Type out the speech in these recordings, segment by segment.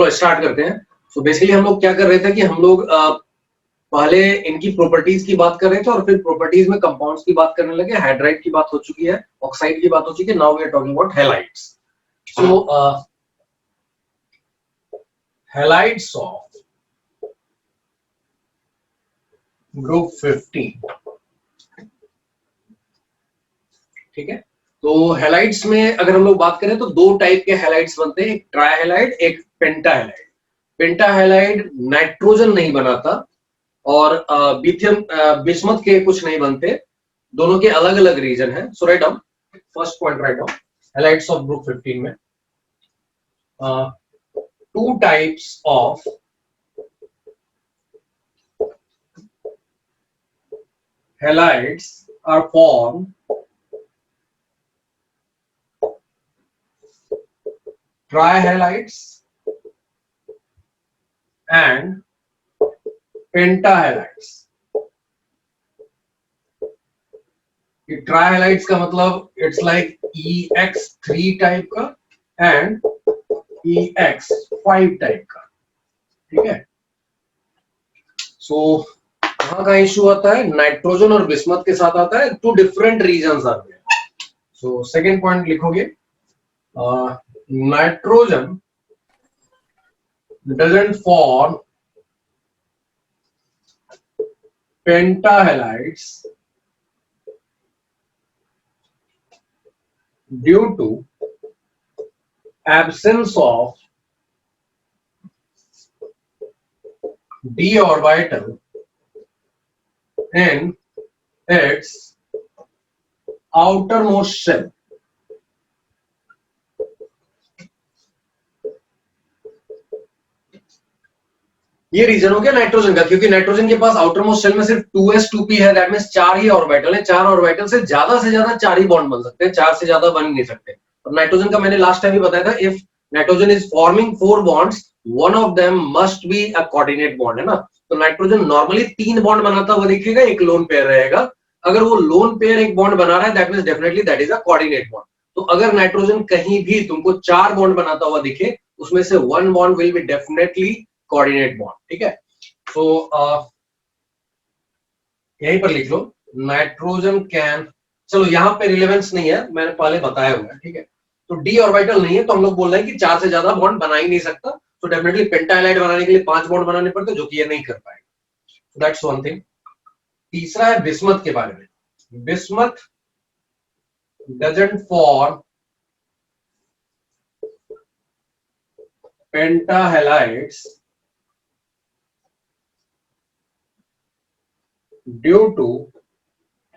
चलो स्टार्ट करते हैं। सो बेसिकली हम लोग क्या कर रहे थे कि हम लोग पहले इनकी प्रॉपर्टीज की बात कर रहे थे और फिर प्रॉपर्टीज में कंपाउंड्स की बात करने लगे। हाइड्राइड की बात हो चुकी है, ऑक्साइड की बात हो चुकी है, now we are talking about halides. So halides of group 15, ठीक है। तो हैलाइड्स में अगर हम लोग बात करें तो दो टाइप के हैलाइड्स बनते हैं, एक ट्राइहैलाइड, एक पेंटाहैलाइड। पेंटाहैलाइड नाइट्रोजन नहीं बनाता और बिस्मथ के कुछ नहीं बनते, दोनों के अलग अलग रीजन है। So write down, first point write down, halides of group 15 में two types of halides are form trihalides and pentahalides। ये ट्राइहैलाइड्स का मतलब इट्स लाइक EX3 टाइप का एंड EX5 टाइप का, ठीक है। सो कहां का इश्यू आता है, नाइट्रोजन और बिस्मथ के साथ आता है, टू डिफरेंट रीजंस आते हैं। सो सेकेंड पॉइंट लिखोगे, nitrogen doesn't form pentahalides due to absence of d orbital in its outermost shell। ये रीजन हो गया नाइट्रोजन का, क्योंकि नाइट्रोजन के पास आउटर मोस्ट शेल में सिर्फ 2s2p है, दैट मींस 4 ही ऑर्बिटल है। 4 ऑर्बिटल से ज्यादा 4 ही बॉन्ड बन सकते हैं, 4 से ज्यादा बन नहीं सकते। और नाइट्रोजन का मैंने लास्ट टाइम भी बताया था, if nitrogen is forming 4 bonds, one of them must be a coordinate bond, है ना। तो नाइट्रोजन नॉर्मली 3 बॉन्ड बनाता हुआ दिखेगा, एक लोन पेयर रहेगा। अगर वो लोन पेयर एक बॉन्ड बना रहा है, that means definitely that is a coordinate bond. तो अगर नाइट्रोजन कहीं भी तुमको 4 बॉन्ड बनाता हुआ दिखे, उसमें से 1 bond will be definitely coordinate bond, ठीक है। तो यहीं पर लिख लो, नाइट्रोजन कैन, चलो यहां पे रिलेवेंस नहीं है, मैंने पहले बताया हुआ है, ठीक है। तो डी ऑर्बिटल नहीं है, तो हम लोग बोल रहे हैं कि 4 से ज्यादा बॉन्ड बना ही नहीं सकता, तो डेफिनेटली पेंटाहैलाइड बनाने के लिए 5 बॉन्ड बनाने पड़ते, जो कि ये नहीं कर पाएगा। That's one thing. तीसरा है बिस्मथ के बारे में। Bismuth doesn't form pentahalides due to,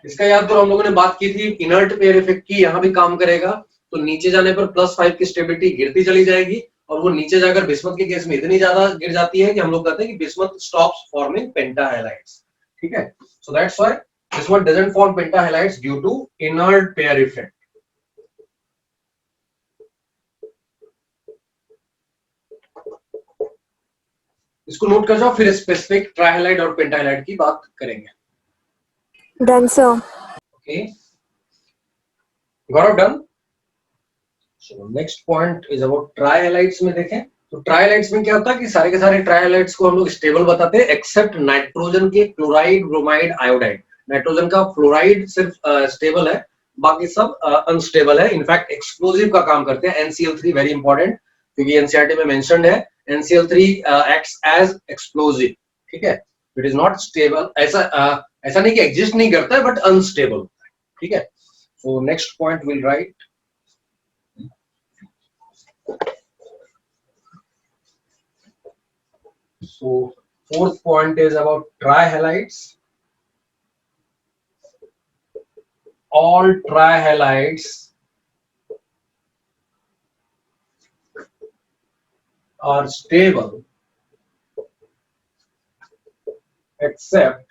इसका याद करो हम लोगों ने बात की थी इनर्ट पेयर इफेक्ट की, यहां भी काम करेगा। तो नीचे जाने पर +5 की स्टेबिलिटी गिरती चली जाएगी, और वो नीचे जाकर बिस्मथ के केस में इतनी ज्यादा गिर जाती है कि हम लोग कहते हैं कि बिस्मथ स्टॉप्स फॉर्मिंग पेंटाहैलाइड्स, ठीक है। So that's why bismuth doesn't form pentahalides due to inert pair effect. इसको नोट कर जाओ, फिर स्पेसिफिक ट्राइहैलाइड और पेंटाहैलाइड की बात करेंगे। Done, sir. Okay, got it done? So next point is about ट्राइहैलाइड्स में देखें तो ट्राइहैलाइड्स में क्या होता है कि सारे के सारे ट्राइहैलाइड्स को हम लोग स्टेबल बताते हैं, एक्सेप्ट नाइट्रोजन के क्लोराइड, ब्रोमाइड, आयोडाइड। नाइट्रोजन का फ्लोराइड सिर्फ स्टेबल है, बाकी सब अनस्टेबल है, इनफैक्ट एक्सप्लोजिव का काम करते हैं। NCl3 वेरी इंपॉर्टेंट, क्योंकि एनसीईआरटी में मेंशन्ड है, NCl3 एक्ट्स एज एक्सप्लोजिव, ठीक है। इट इज नॉट स्टेबल, ऐसा नहीं कि एग्जिस्ट नहीं करता है, बट अनस्टेबल होता है, ठीक है। So next point will write, so fourth point is about trihalides। all trihalides are stable except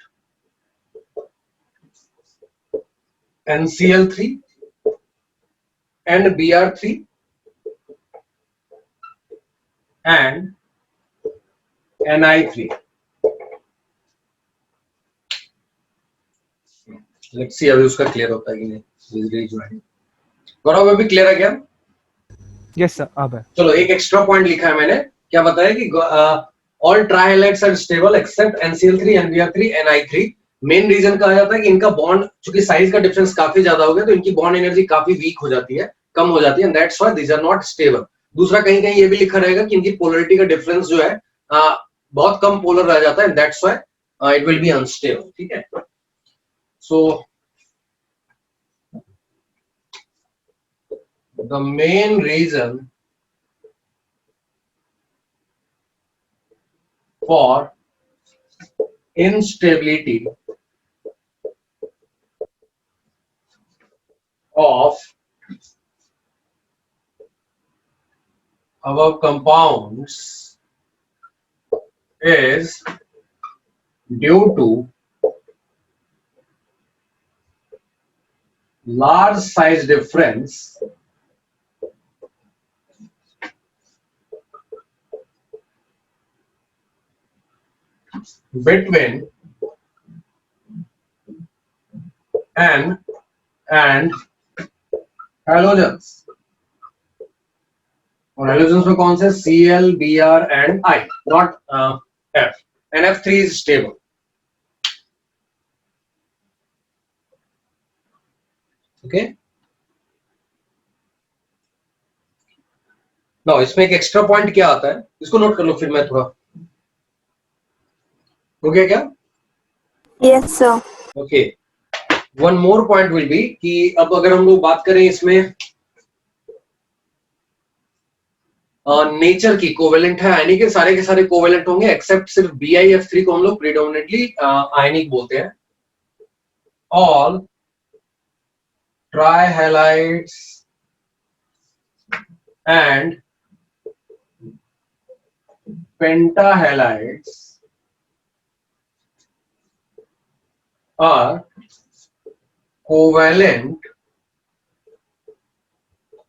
NCl3 and Br3 and Ni3। Let's see अभी उसका क्लियर होता है कि नहीं। गौरव अभी क्लियर है क्या? यस सर, अब है। चलो एक एक्स्ट्रा पॉइंट लिखा है मैंने, क्या बताया कि all trihalides are stable except NCl3, NBr3, Ni3। Main reason कहा जाता है कि इनका बॉन्ड, चूंकि साइज का डिफरेंस काफी ज्यादा हो गया तो इनकी बॉन्ड एनर्जी काफी वीक हो जाती है, कम हो जाती है, that's why these are not stable. दूसरा कहीं कहीं ये भी लिखा रहेगा कि इनकी पोलरिटी का डिफरेंस जो है बहुत कम पोलर रह जाता है, that's why it will be unstable. ठीक है, so the main reason for instability of above compounds is due to large size difference between N and halogens। और halogens में कौन से? Cl, Br and I, not F। NF3 is stable। Okay, now इसमें एक extra point क्या आता है, इसको नोट कर लो, फिर मैं थोड़ा हो गया क्या? Yes, sir. Okay, one more point will be कि अब अगर हम लोग बात करें इसमें नेचर की, कोवेलेंट है आयनिक के सारे कोवेलेंट होंगे एक्सेप्ट सिर्फ BiF3 को हम लोग प्रीडोमिनेटली आयनिक बोलते हैं। All trihalides and pentahalides are covalent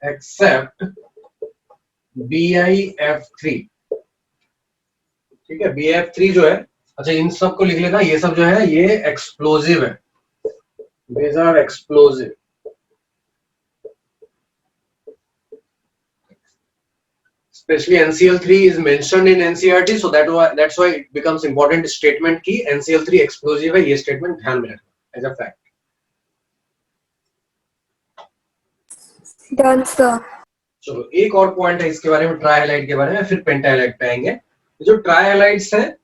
except BiF3। ठीक है, BiF3 जो है, अच्छा इन सब को लिख लेना, ये सब जो है ये एक्सप्लोजिव है, these are explosive। Especially NCl3 is mentioned in NCERT, so that's why it becomes important statement कि NCl3 explosive है, ये statement ध्यान में रखना as a fact। Done, sir. चलो एक और पॉइंट है इसके बारे में, ट्राइहैलाइड के बारे में, फिर पेंटाहैलाइड पे आएंगे। जो ट्राइहैलाइड्स है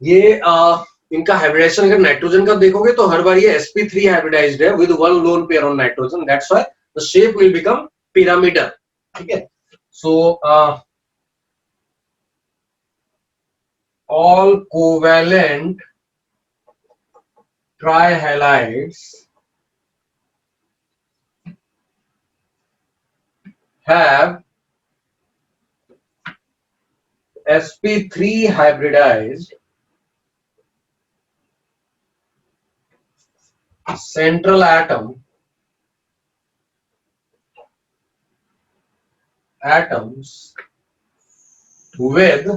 ये इनका हाइब्रिडाइजेशन अगर नाइट्रोजन का देखोगे तो हर बार ये sp3 हाइब्रिडाइज्ड है with one lone pair on nitrogen, that's why the shape will become pyramidal. ठीक है, so all covalent trihalides have sp3 hybridized central atoms with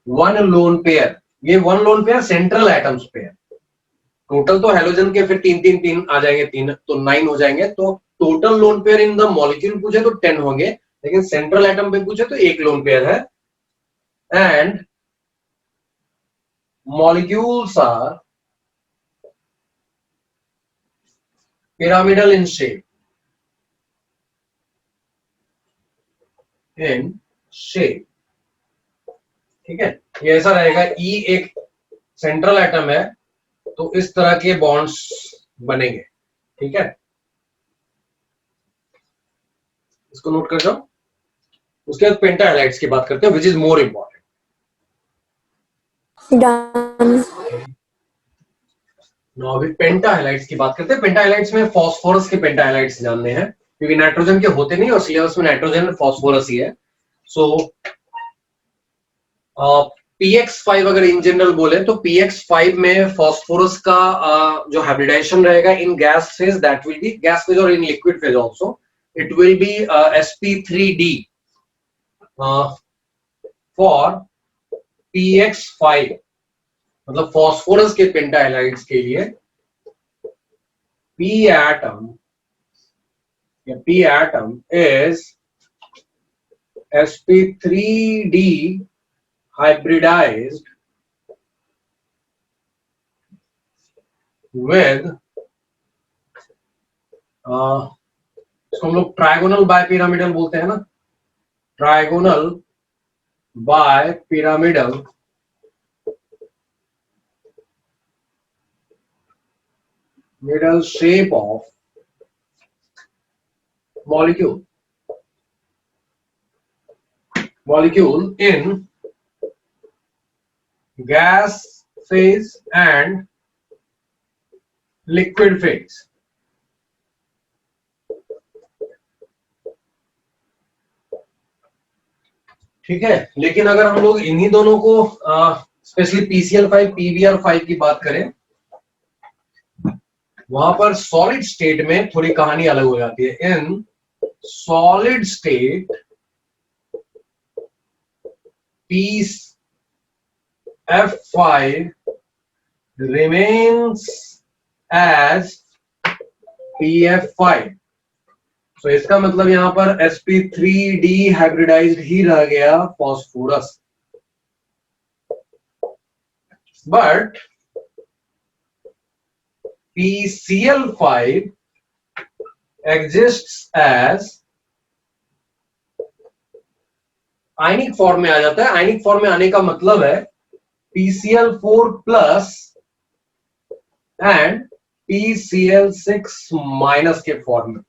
one lone pair. ये one lone pair central atoms पे है। Total तो halogen के फिर तीन तीन तीन आ जाएंगे, तीन तो 9 हो जाएंगे, तो total lone pair in the molecule पूछे तो 10 होंगे, लेकिन सेंट्रल एटम पे पूछे तो एक लोन पेयर है। And molecules are pyramidal in shape, ठीक है, ये ऐसा रहेगा। ई एक सेंट्रल एटम है तो इस तरह के बॉन्ड्स बनेंगे। ठीक है, इसको नोट कर जाओ। उसके बाद पेंटाहैलाइड्स की बात करते हैं, which is more important. Done. अभी पेंटाहैलाइड्स की बात करते हैं। पेंटाहैलाइड्स में फॉस्फोरस के पेंटाहैलाइड्स जानने हैं, क्योंकि नाइट्रोजन के होते नहीं और सिलेबस में नाइट्रोजन फॉस्फोरस ही है। सो PX5 अगर इन जनरल बोले तो PX5 में फॉस्फोरस का जो हाइब्रिडाइजेशन रहेगा in gas phase, that will be gas phase, और in liquid phase also it will be sp3d for PX5। मतलब फॉस्फोरस के पेंटाहैलाइड्स के लिए P atom is sp3d hybridized with इसको हम लोग ट्राइगोनल बायपिरामिडल बोलते हैं ना, trigonal bipyramidal middle shape of molecule in gas phase and liquid phase. ठीक है, लेकिन अगर हम लोग इन्हीं दोनों को स्पेशली PCl5 PBr5 की बात करें, वहां पर सॉलिड स्टेट में थोड़ी कहानी अलग हो जाती है. In solid state PF5 remains as PF5. तो इसका मतलब यहां पर sp3d हाइब्रिडाइज्ड ही रह गया phosphorus. But PCl5 exists as ionic form में आ जाता है. आयनिक फॉर्म में आने का मतलब है PCl4 plus and PCl6 minus के फॉर्म में.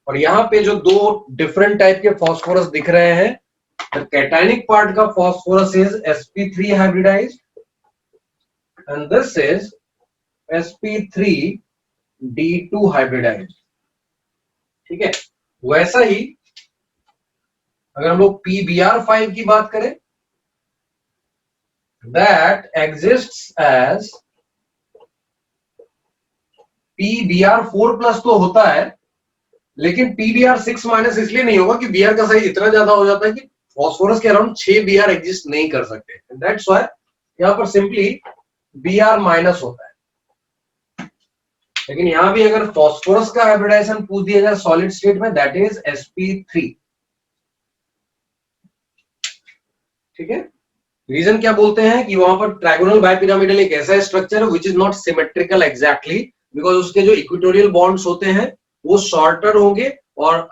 और यहां पे जो दो डिफरेंट टाइप के फॉस्फोरस दिख रहे हैं, द कैटायनिक पार्ट का phosphorus is sp3 hybridised and this is sp3d2 hybridised. ठीक है, वैसा ही अगर हम लोग PBr5 की बात करें, that exists as PBr4 plus तो होता है, लेकिन PBr6 माइनस इसलिए नहीं होगा कि Br का साइज इतना ज्यादा हो जाता है कि फॉस्फोरस के अराउंड 6 Br एग्जिस्ट नहीं कर सकते. दैट्स व्हाई यहां पर सिंपली Br माइनस होता है. लेकिन यहां भी अगर फॉस्फोरस का हाइब्रिडाइजेशन पूछ दिया जाए सॉलिड स्टेट में, दैट इज sp3. ठीक है, रीजन क्या बोलते हैं कि वहां पर ट्राइगोनल बायपिरामिडल एक ऐसा स्ट्रक्चर है which is not symmetrical exactly, because उसके जो इक्वेटोरियल बॉन्ड्स होते हैं वो शॉर्टर होंगे और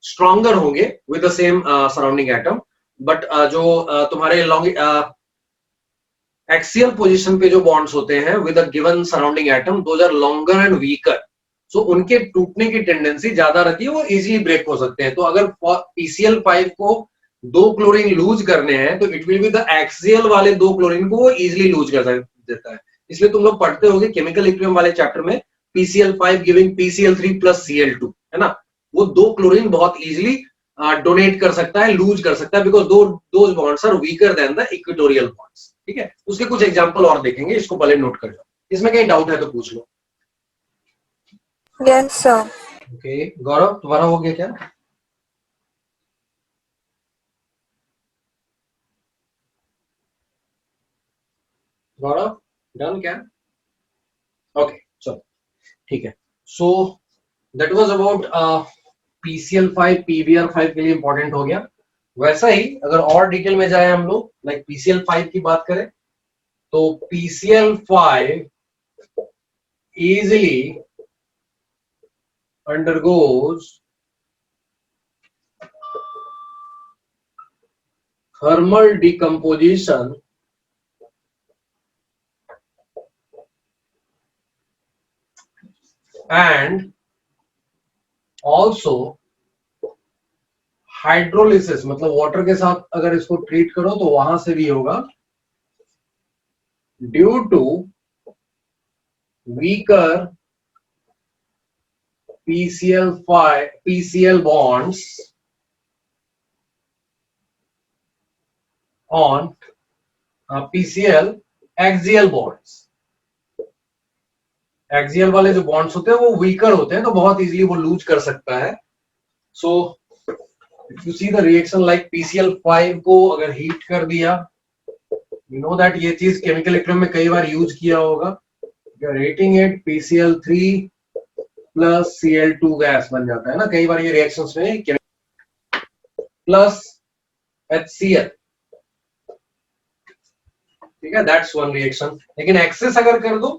स्ट्रॉन्गर होंगे with the same surrounding atom. But जो तुम्हारे लॉन्ग एक्सियल पोजीशन पे जो बॉन्ड्स होते हैं with a given surrounding atom, those are longer and weaker. So उनके टूटने की टेंडेंसी ज्यादा रहती है, वो इजीली ब्रेक हो सकते हैं. तो अगर PCl5 को 2 क्लोरीन लूज करने हैं तो it will be the axial वाले 2 क्लोरीन को वो इजीली लूज कर देता है. इसलिए तुम लोग पढ़ते होगे केमिकल इक्विलिब्रियम वाले चैप्टर में PCl5 giving PCl3 plus Cl2, है ना. वो 2 क्लोरीन बहुत इजीली डोनेट कर सकता है, लूज कर सकता है, because those bonds are weaker than the equatorial bonds. ठीक है, उसके कुछ एग्जांपल और देखेंगे, इसको पहले नोट कर लो. इसमें कहीं डाउट है तो पूछ लो. Yes, sir. ओके, गौरव तुम्हारा हो गया क्या? गौरव डन क्या? ओके, चलो ठीक है. So that was about PCl5 PBr5 के लिए इंपॉर्टेंट हो गया. वैसा ही अगर और डिटेल में जाए हम लोग, लाइक PCl5 की बात करें तो PCl5 easily undergoes thermal decomposition and also hydrolysis, मतलब वाटर के साथ अगर इसको ट्रीट करो तो वहां से भी होगा, due to weaker PCl bonds on PCl axial bonds. Axial वाले जो बॉन्ड्स होते हैं वो वीकर होते हैं, तो बहुत इजीली वो लूज कर सकता है. So if you see the reaction like PCl5 को अगर हीट कर दिया, यू नो दैट ये चीज केमिकल इक्विलिब्रियम में कई बार यूज किया होगा. You are heating it, PCl3 plus Cl2 gas बन जाता है ना कई बार ये रिएक्शंस में. प्लस HCl, ठीक है, दैट्स वन रिएक्शन। लेकिन एक्सेस अगर कर दो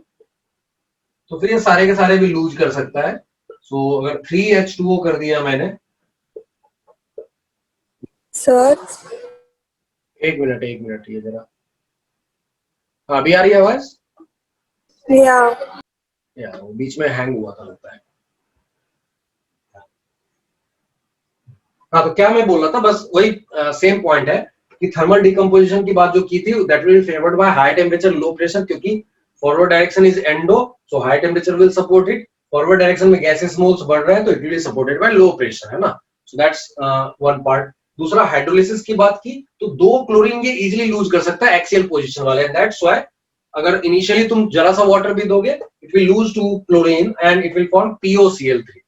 तो फिर ये सारे के सारे भी लूज कर सकता है। सो अगर 3H2O कर दिया मैंने, सर। एक मिनट ये जरा, हाँ अभी आ रही है आवाज? या यार वो बीच में हैंग हुआ था लगता है। हाँ तो क्या मैं बोल रहा था, बस वही सेम पॉइंट है कि थर्मल डिकम्पोजिशन की बात जो की थी, that will favoured by high temperature low pressure, क्योंकि forward direction is endo, so high temperature will support it. Forward direction में गैसेस मोल्स बढ़ रहे हैं तो it will be supported by low pressure, है ना। So that's one part. दूसरा hydrolysis की बात की तो दो क्लोरीन ये इजीली लूज कर सकता है एक्सियल पोजीशन वाले, एंड दैट्स व्हाई अगर इनिशियली तुम जरा सा वाटर भी दोगे it will lose two chlorine and it will form POCl3।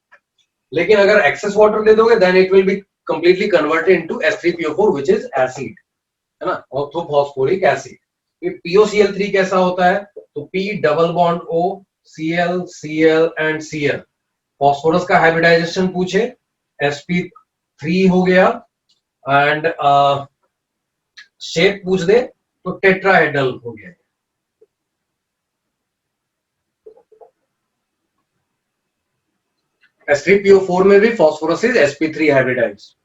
लेकिन अगर एक्सेस वाटर दे दोगे then it will be completely converted into H3PO4 which is acid, है ना, ऑर्थोफॉस्फोरिक एसिड। ये POCl3 कैसा होता है, तो P double bond O, Cl Cl and Cl। Phosphorus का हाइब्रिडाइजेशन पूछे, sp3 हो गया, एंड शेप पूछ दे तो टेट्राहेड्रल हो गया। H3PO4 में भी phosphorus is sp3 hybridised.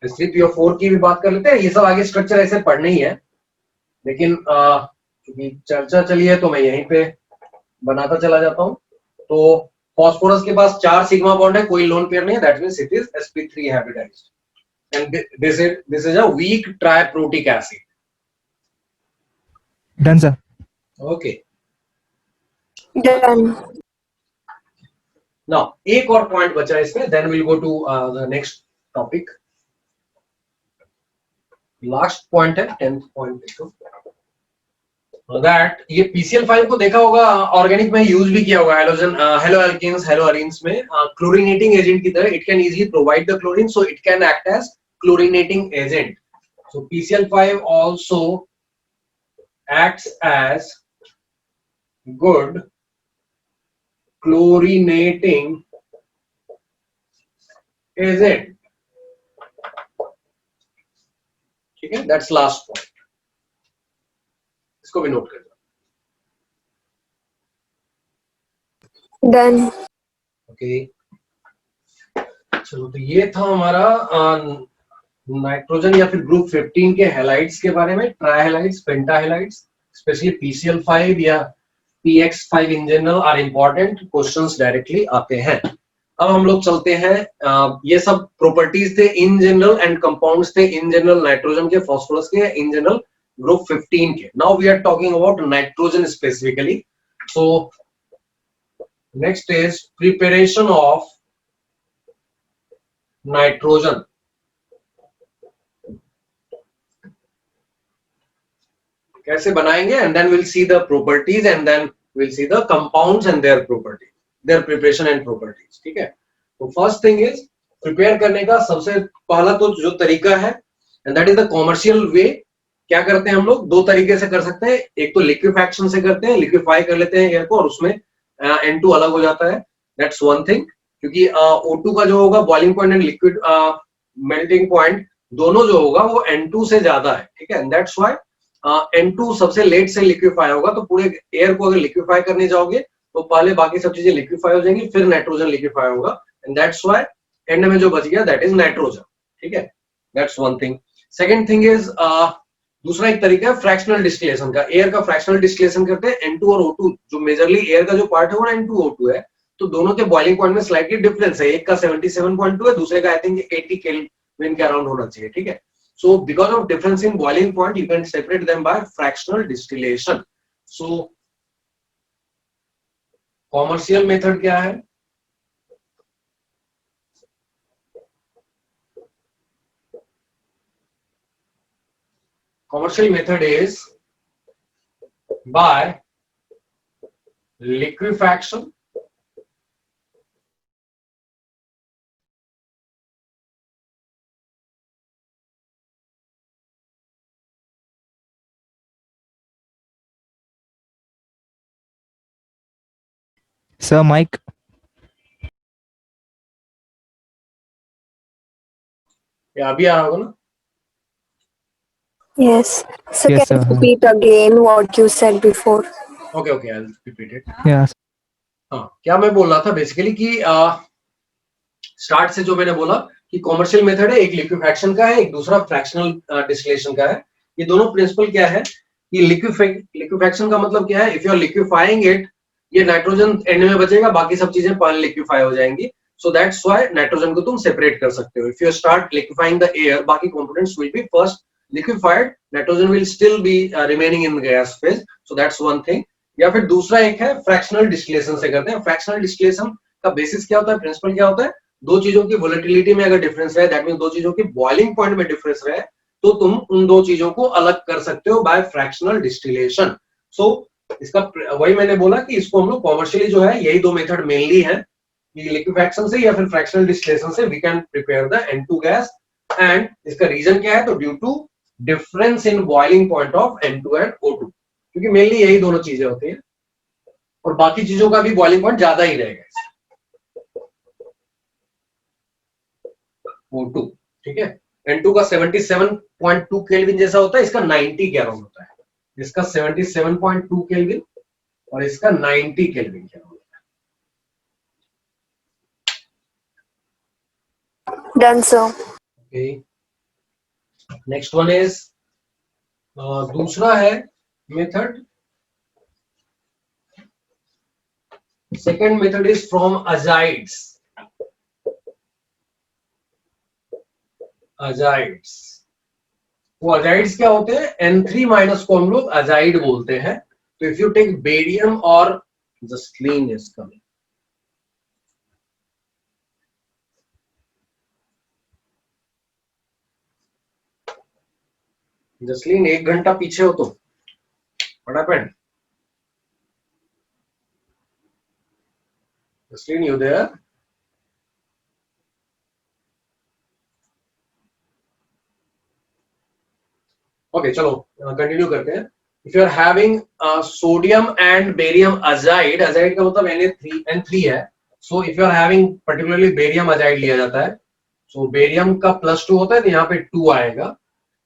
H3PO4 की भी बात कर लेते हैं, ये सब आगे स्ट्रक्चर ऐसे पढ़ने ही है, लेकिन क्योंकि चर्चा चली है तो मैं यहीं पे बनाता चला जाता हूं। तो फॉस्फोरस के पास 4 सिग्मा बॉन्ड है, कोई लोन पेयर नहीं है, that means it is sp3 hybridised and this is a weak triprotic acid. Done sir. Okay, done. Now एक और पॉइंट बचा है इसमें, then will go to the next topic. Last point है 10th पॉइंट, दैट ये PCl5 को देखा होगा ऑर्गेनिक में यूज भी किया होगा, halogen halo alkanes halo arenes में क्लोरीनेटिंग एजेंट की तरह। It can easily provide the chlorine, so it can act as chlorinating agent. So PCl5 also acts as good chlorinating agent, ठीक है, दैट्स लास्ट पॉइंट, इसको भी note कर लो। Done. Okay, चलो तो ये था हमारा नाइट्रोजन या फिर ग्रुप 15 के हैलाइड्स के बारे में, ट्राइहैलाइड्स, पेंटाहैलाइड्स, स्पेशली PCl5 या PX5 in general R important questions directly आते हैं। अब हम लोग चलते हैं, ये सब प्रॉपर्टीज थे इन जनरल एंड कंपाउंड्स थे इन जनरल नाइट्रोजन के, फास्फोरस के, इन जनरल ग्रुप 15 के। Now we are talking about nitrogen specifically. So next is preparation of nitrogen. कैसे बनाएंगे, and then will see the properties and then will see the compounds and their properties, their preparation and properties, ठीक है। तो first thing is prepare करने का सबसे पहला तो जो तरीका है, and that is the commercial way. क्या करते हैं हम लोग, दो तरीके से कर सकते हैं, एक तो लिक्विफैक्शन से करते हैं, लिक्विफाई कर लेते हैं एयर को और उसमें N2 अलग हो जाता है, दैट्स वन थिंग। क्योंकि O2 का जो होगा boiling point and liquid melting point दोनों जो होगा वो N2 से ज्यादा है, ठीक है, दैट्स व्हाई N2 सबसे लेट से लिक्विफाई होगा। तो पूरे एयर को अगर लिक्विफाई करने जाओगे तो पहले बाकी सब चीजें लिक्विफाई हो जाएंगी, फिर नाइट्रोजन लिक्विफाई होगा, एंड दैट्स व्हाई एंड में जो बच गया दैट इज नाइट्रोजन, ठीक है, that's one thing. Second thing is दूसरा एक तरीका है फ्रैक्शनल डिस्टिलेशन का, एयर का फ्रैक्शनल डिस्टिलेशन करते हैं। N2 और O2 जो मेजरली एयर का जो पार्ट है वो N2O2 है, तो दोनों के बॉइलिंग पॉइंट में स्लाइटली डिफरेंस है, एक का 77.2 है, दूसरे का आई थिंक 80 केल्विन के अराउंड होना चाहिए, ठीक है। So because of difference in boiling point, you can separate them by fractional distillation. So commercial method क्या है? Commercial method is by liquefaction, sir mike. या अभी आ रहा होगा ना? Yes. So Yes, can sir. you repeat again what you said before? Okay okay, I will repeat it. Yes. हाँ, क्या मैं बोल रहा था बेसिकली कि स्टार्ट से जो मैंने बोला कि कॉमर्शियल मेथड है, एक लिक्विफैक्शन का है, एक दूसरा फ्रैक्शनल डिस्टिलेशन का है. ये दोनों प्रिंसिपल क्या है कि लिक्विफैक्शन का मतलब क्या है, इफ यू आर लिक्विफाइंग इट, ये नाइट्रोजन एंड में बचेगा, बाकी सब चीजें पानी लिक्विफाई हो जाएंगी. सो दैट्स व्हाई नाइट्रोजन को तुम सेपरेट कर सकते हो. If you start liquefying the air, बाकी components will be first liquefied, nitrogen will still be remaining in gas phase. So that's one thing. या फिर दूसरा एक है फ्रैक्शनल डिस्टिलेशन से करते हैं. फ्रैक्शनल डिस्टिलेशन का बेसिस क्या होता है, प्रिंसिपल क्या होता है, दो चीजों की वोलेटिलिटी में अगर डिफरेंस है, दैट मींस दो चीजों की बॉइलिंग पॉइंट में डिफरेंस है, तो तुम उन दो चीजों को अलग कर सकते हो बाय फ्रैक्शनल डिस्टिलेशन. सो इसका वही मैंने बोला कि इसको हम लोग कॉमर्शियली जो है यही दो मेथड मेनली है, लिक्विफैक्शन से या फिर फ्रैक्शनल डिस्टिलेशन से we can prepare the N2 gas. And इसका रीजन क्या है, तो due to difference in boiling point of N2 and O2, क्योंकि मेनली यही दोनों चीजें होती है और बाकी चीजों का भी बॉइलिंग पॉइंट ज्यादा ही रहेगा. O2, ठीक है. N2 का 77.2 केल्विन जैसा होता है, इसका 90 गैलन होता है. इसका 77.2 केल्विन और इसका 90 केल्विन गैलन होता है. Done, sir. Okay, next one is दूसरा है method. Second method is from azides. Azides, वो अजाइड्स क्या होते हैं, N3 माइनस को हम लोग अजाइड बोलते हैं. तो इफ यू टेक बेरियम और जस्लीन इज कमिंग, जस्लीन 1 घंटा पीछे हो तो what happened? Jasleen, you there? Okay, चलो कंटिन्यू करते हैं. If you are having sodium and barium azide, azide का मतलब N3 है. So if you are having particularly barium azide लिया जाता है, सो बेरियम का +2 होता है तो यहाँ पे 2 आएगा.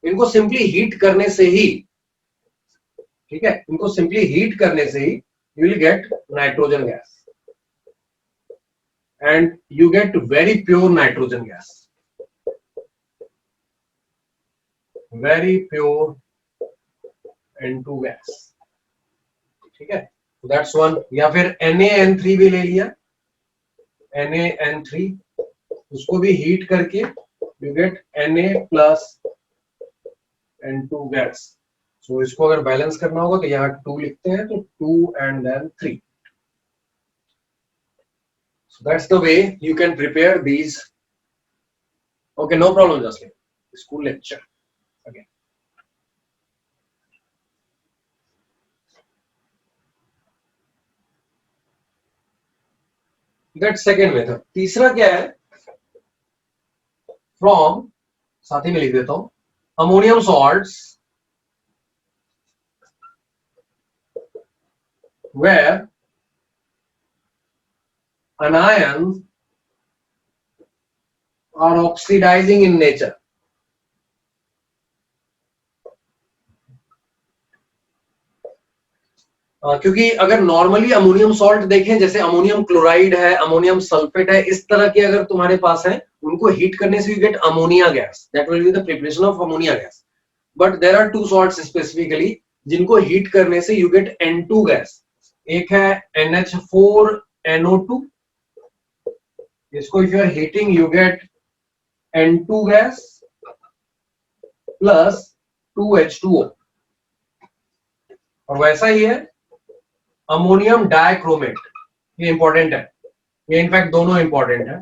इनको सिंपली हीट करने से ही, ठीक है, इनको सिंपली हीट करने से ही you will get nitrogen gas and you get very pure nitrogen gas, very pure N2 gas. ठीक है, दैट्स वन. या फिर NaN3 भी ले लिया, NaN3, उसको भी हीट करके you get Na plus N2 gas. So इसको अगर बैलेंस करना होगा तो यहाँ 2 लिखते हैं, तो 2 and then 3. So that's the way you can prepare these. Okay, no problem, Jasleen. School lecture again. That second method. तीसरा क्या है, from, साथ ही में लिख देता हूं, ammonium salts where anions are oxidizing in nature. क्योंकि अगर नॉर्मली अमोनियम सॉल्ट देखें, जैसे अमोनियम क्लोराइड है, अमोनियम सल्फेट है, इस तरह के अगर तुम्हारे पास है, उनको हीट करने से you get ammonia gas, that will be the preparation of ammonia gas. But there are 2 salts specifically जिनको हीट करने से यू गेट N2 गैस. एक है NH4NO2, इसको if you are heating you get N2 gas plus 2H2O. और वैसा ही है ammonium dichromate, ये इंपॉर्टेंट है, ये इनफैक्ट दोनों इंपॉर्टेंट है.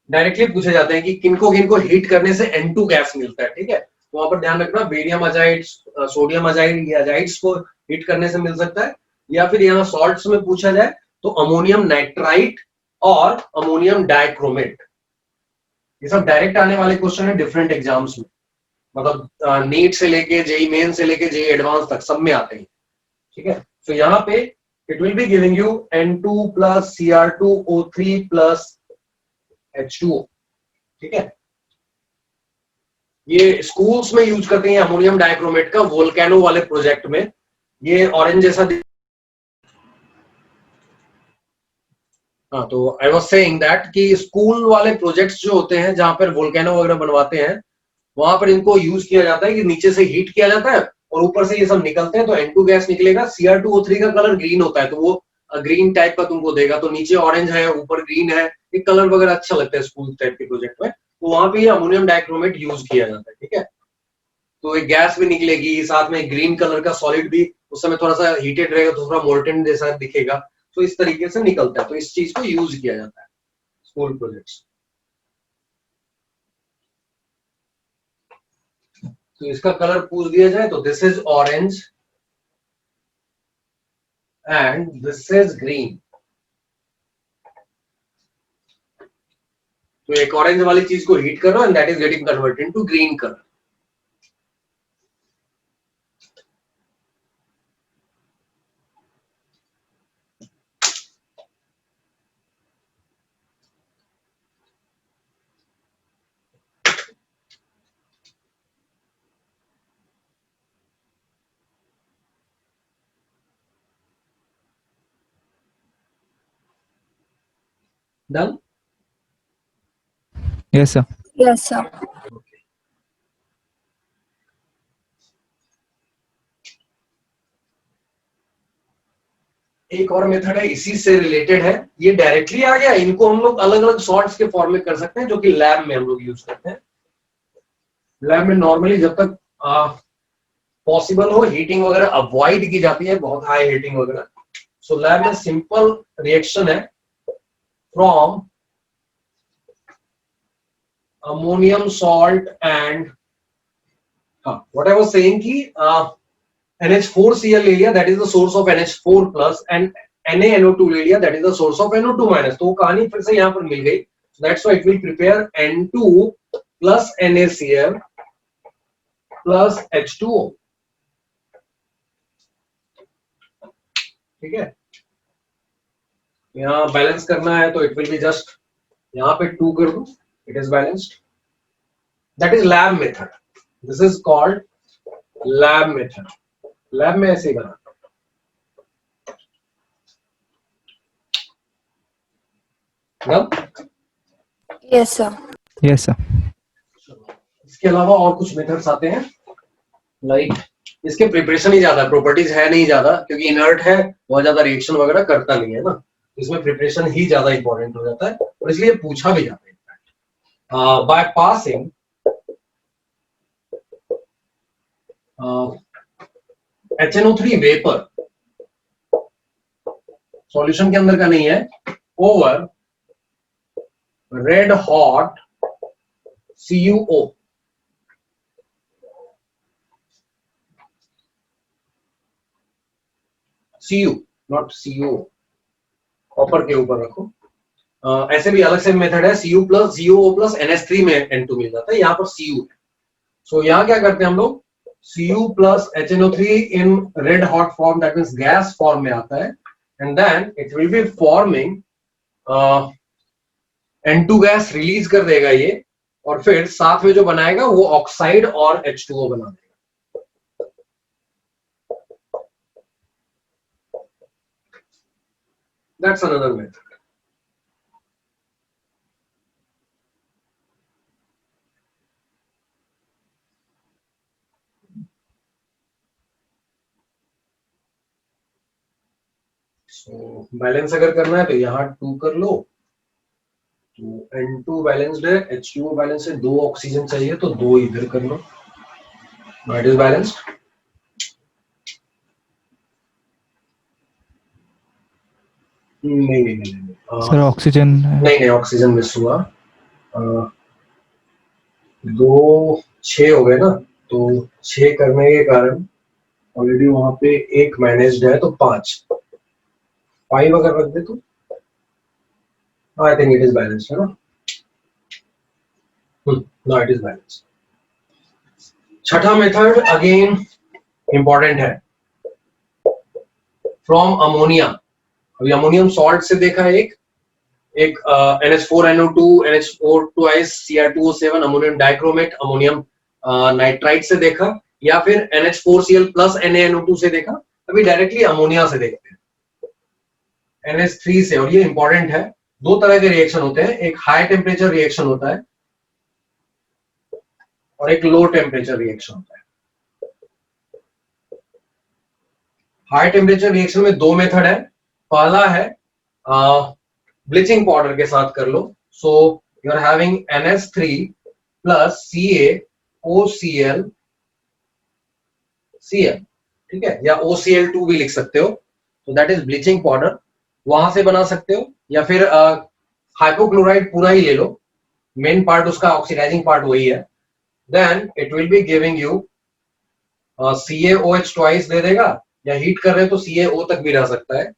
डायरेक्टली पूछे जाते हैं कि किनको किनको हीट करने से N2 गैस मिलता है. ठीक है, तो वहां पर ध्यान रखना, बेरियम अजाइड, सोडियम अजाइड, ये अजाइड्स को हीट करने से मिल सकता है. या फिर यहाँ सॉल्ट्स में पूछा जाए तो अमोनियम नाइट्राइट और अमोनियम डाइक्रोमेट. ये सब डायरेक्ट आने वाले क्वेश्चन है डिफरेंट एग्जाम्स में, मतलब नीट से लेके जेई मेन से लेके जेई एडवांस तक सब में आते हैं. ठीक है, तो यहाँ पे it will be giving you N2 plus Cr2O3 plus H2O. ठीक है, ये स्कूल्स में यूज करते हैं अमोनियम डाइक्रोमेट का वोल्केनो वाले प्रोजेक्ट में। ये ऑरेंज जैसा हाँ, तो आई वाज सेइंग दैट कि स्कूल वाले प्रोजेक्ट्स जो होते हैं जहां पर वोल्केनो वगैरह बनवाते हैं, वहां पर इनको यूज किया जाता है कि नीचे से हीट किया जाता है और ऊपर से ये सब निकलते हैं, तो N2 गैस निकलेगा। Cr2O3 का कलर ग्रीन होता है, तो वो ग्रीन टाइप का तुमको देगा। तो नीचे ऑरेंज है, ऊपर ग्रीन है, ये कलर वगैरह अच्छा लगता है स्कूल टाइप के प्रोजेक्ट में। तो वहां पे ये अमोनियम डाइक्रोमेट यूज किया जाता है। ठीक है, तो एक गैस भी निकलेगी, साथ में ग्रीन कलर का सॉलिड भी उस समय थोड़ा सा हीटेड रहेगा, तो थोड़ा मोल्टेन जैसा दिखेगा। तो इस तरीके से निकलता है, तो इस चीज को यूज किया जाता है स्कूल प्रोजेक्ट्स। तो इसका कलर पूछ दिया जाए तो this is orange and this is green. तो एक ऑरेंज वाली चीज को हीट करो and that is getting converted into green colour. Done? Yes, sir. Yes, sir. एक और मेथड है, इसी से रिलेटेड है, ये डायरेक्टली आ गया। इनको हम लोग अलग अलग सॉर्ट्स के फॉर्म में कर सकते हैं, जो कि लैब में हम लोग यूज करते हैं। लैब में नॉर्मली जब तक पॉसिबल हो हीटिंग वगैरह अवॉइड की जाती है, बहुत हाई हीटिंग वगैरह। सो लैब में सिंपल रिएक्शन है from ammonium salt and what I was saying कि NH4Cl ले लिया, that is the source of NH4 plus, and NaNO2 ले लिया, that is the source of NO2 minus. तो वो कहानी फिर से यहाँ पर मिल गई। That's why it will prepare N2 plus NaCl plus H2O। ठीक है, यहाँ बैलेंस करना है तो इट विल बी जस्ट यहाँ पे 2 कर दो, it is balanced. That is lab method, this is called lab method. Lab में ऐसे ही बना। Yes, sir. Yes, sir. इसके अलावा और कुछ मेथड्स आते हैं, लाइक इसके प्रिपरेशन ही ज्यादा, प्रॉपर्टीज है नहीं ज्यादा, क्योंकि इनर्ट है, बहुत ज्यादा रिएक्शन वगैरह करता नहीं है ना। इसमें प्रिपरेशन ही ज्यादा इंपॉर्टेंट हो जाता है और इसलिए पूछा भी जाता है। By passing HNO3 vapour, solution के अंदर का नहीं है, over red hot CuO, Cu not CO, copper के ऊपर रखो। ऐसे भी अलग से मेथड है, Cu plus CuO plus NH3 में N2 मिल जाता है, यहाँ पर Cu है। सो यहाँ क्या करते हैं हम लोग, Cu plus HNO3 in red hot form, that means gas form में आता है, and then it will be forming N2 gas release कर देगा ये, और फिर साथ में जो बनाएगा वो ऑक्साइड और H2O बना देगा। That's another method. So balance अगर करना है तो यहाँ 2 कर लो, तो N2 बैलेंस्ड है, H2O बैलेंस है, 2 ऑक्सीजन चाहिए तो 2 इधर कर लो, इट इज बैलेंस्ड। नहीं Sir, oxygen. नहीं ऑक्सीजन मिस हुआ। 2 6 हो गए ना, तो 6 करने के कारण ऑलरेडी वहां पे 1 मैनेज्ड है, तो 5 अगर रख दे तो I think it is balanced, है ना? No, it is balanced. छठा मेथड अगेन इंपॉर्टेंट है, फ्रॉम अमोनिया। अभी अमोनियम सॉल्ट से देखा एक NH4NO2 NH4 twice Cr2O7 ammonium dichromate ammonium nitrite से देखा, या फिर NH4Cl प्लस NaNO2 से देखा। अभी डायरेक्टली अमोनिया से देखते हैं, NH3 से। और ये इंपॉर्टेंट है, दो तरह के रिएक्शन होते हैं, एक हाई टेम्परेचर रिएक्शन होता है और एक लो टेम्परेचर रिएक्शन होता है। हाई टेम्परेचर रिएक्शन में दो मेथड है। पहला है ब्लीचिंग पाउडर के साथ कर लो। So you are having NH3 plus CaOCl Cl, ठीक है, या OCl2 भी लिख सकते हो। तो दैट इज ब्लीचिंग पाउडर, वहां से बना सकते हो, या फिर हाइपोक्लोराइड पूरा ही ले लो, मेन पार्ट उसका ऑक्सीडाइजिंग पार्ट वही है। Then it will be giving you CaOH twice दे देगा, या हीट कर रहे हो तो CaO तक भी रह सकता है।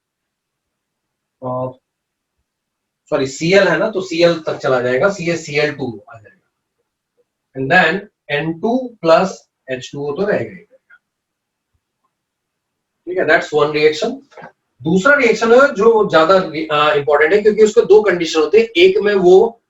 सॉरी Cl है ना, तो Cl तक चला जाएगा, CaCl2 आ जाएगा। And then N2 plus H2O तो रहेगा ही, ठीक है। That's one reaction. दूसरा रिएक्शन है जो ज्यादा इंपॉर्टेंट है, क्योंकि उसके दो कंडीशन होते हैं, एक में वो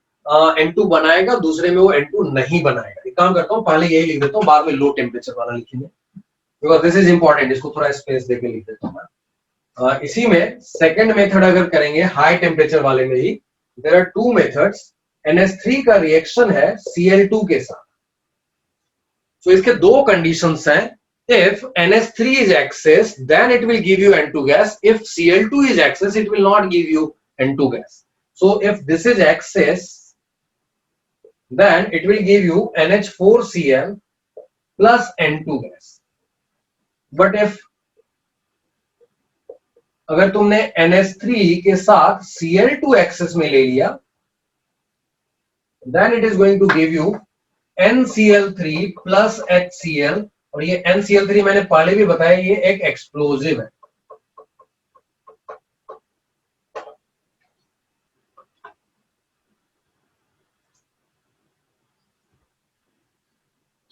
N2 बनाएगा, दूसरे में वो N2 नहीं बनाएगा। एक काम करता हूँ, पहले यही लिख देता हूँ, बाद में लो टेम्परेचर वाला लिखेंगे, बिकॉज दिस इज इंपॉर्टेंट। इसको थोड़ा स्पेस देके लिख देता हूँ मैं। इसी में सेकंड मेथड अगर करेंगे हाई टेम्परेचर वाले में ही, there are two methods. NH3 का रिएक्शन है Cl2 के साथ। सो इसके दो कंडीशंस हैं। If NH3 is excess, then it will give you N2 gas. If Cl2 is excess, it will not give you N2 gas. So if this is excess, then it will give you NH4Cl plus N2 gas. But if अगर तुमने NH3 के साथ Cl2 excess में ले लिया, then it is going to give you NCl3 plus HCl। और ये NCl3 मैंने पहले भी बताया, ये एक एक्सप्लोजिव है।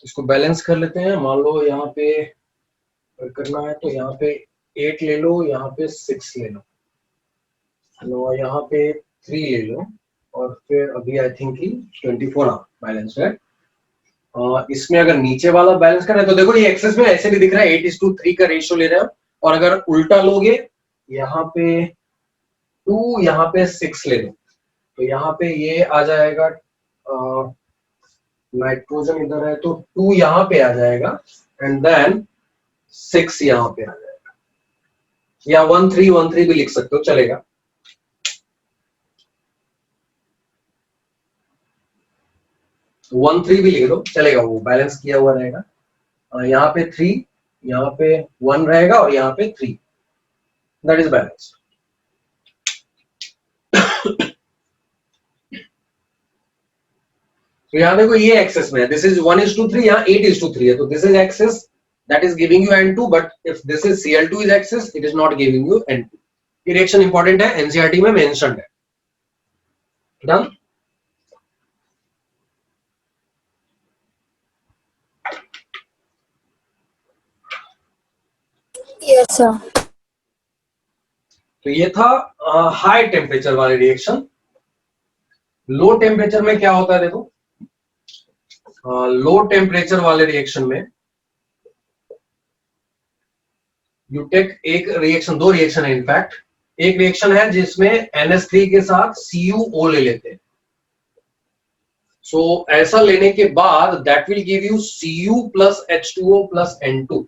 इसको बैलेंस कर लेते हैं। मान लो यहाँ पे करना है तो यहाँ पे 8 ले लो, यहाँ पे 6 ले लो, यहाँ पे 3 ले लो, और फिर अभी आई थिंक 24 बैलेंस है। इसमें अगर नीचे वाला बैलेंस करना है तो देखो ये एक्सेस में ऐसे भी दिख रहा है 8:3 का रेशियो ले रहे हो। और अगर उल्टा लोगे, यहाँ पे 2 यहाँ पे 6 ले लो, तो यहाँ पे ये आ जाएगा, नाइट्रोजन इधर है तो 2 यहाँ पे आ जाएगा, एंड देन 6 यहाँ पे आ जाएगा, या 1-3 भी लिख सकते हो, चलेगा। तो 1-3 भी लिख दो, चलेगा, वो बैलेंस किया हुआ रहेगा। यहाँ पे 3, यहाँ पे 1 रहेगा, और यहाँ पे 3, दैट इज बैलेंस। तो यहाँ देखो ये एक्सेस में है, दिस इज 1:3, यहाँ 8:3 है, तो this is excess, that is giving you N2, but if this is Cl2 is excess, it is not giving you N2। ये रिएक्शन इंपॉर्टेंट है, एनसीईआरटी में मेंशन्ड है। डन। Yes, sir. तो ये था हाई टेम्परेचर वाले रिएक्शन। लो टेम्परेचर में क्या होता है देखो, लो टेम्परेचर वाले रिएक्शन में यू टेक एक रिएक्शन, दो रिएक्शन है इनफैक्ट। एक रिएक्शन है जिसमें NH3 के साथ CuO ले लेते हैं। सो ऐसा लेने के बाद that will give you Cu plus H2O plus N2।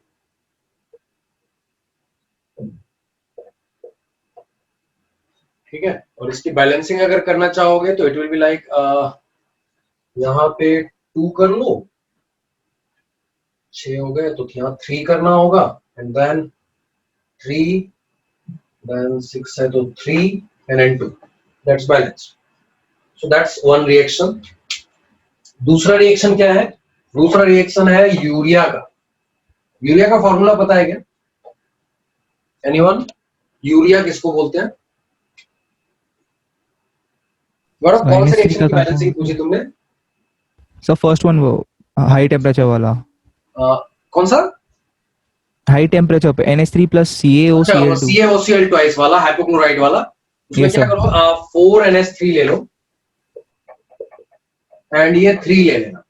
ठीक है, और इसकी बैलेंसिंग अगर करना चाहोगे तो इट विल बी लाइक, यहाँ पे 2 कर लो, 6 हो गए, तो यहाँ 3 करना होगा, एंड देन 3, देन 6 है तो 3 and N2, that's balance. So that's one reaction. दूसरा रिएक्शन क्या है? दूसरा रिएक्शन है यूरिया का। यूरिया का फॉर्मूला पता है क्या एनीवन? यूरिया किसको बोलते हैं? गौरव, कौन से रिएक्शन की बैलेंसिंग पूछी तुमने? सर फर्स्ट वन, वो हाई टेम्परेचर वाला। कौन सा? हाई टेम्परेचर पे NH3 plus CaOCl2 CaOCl twice वाला, हाइपोक्लोराइड वाला। उसमें Yes, क्या sir. करो, 4NH3 ले लो एंड ये 3 ले लेना।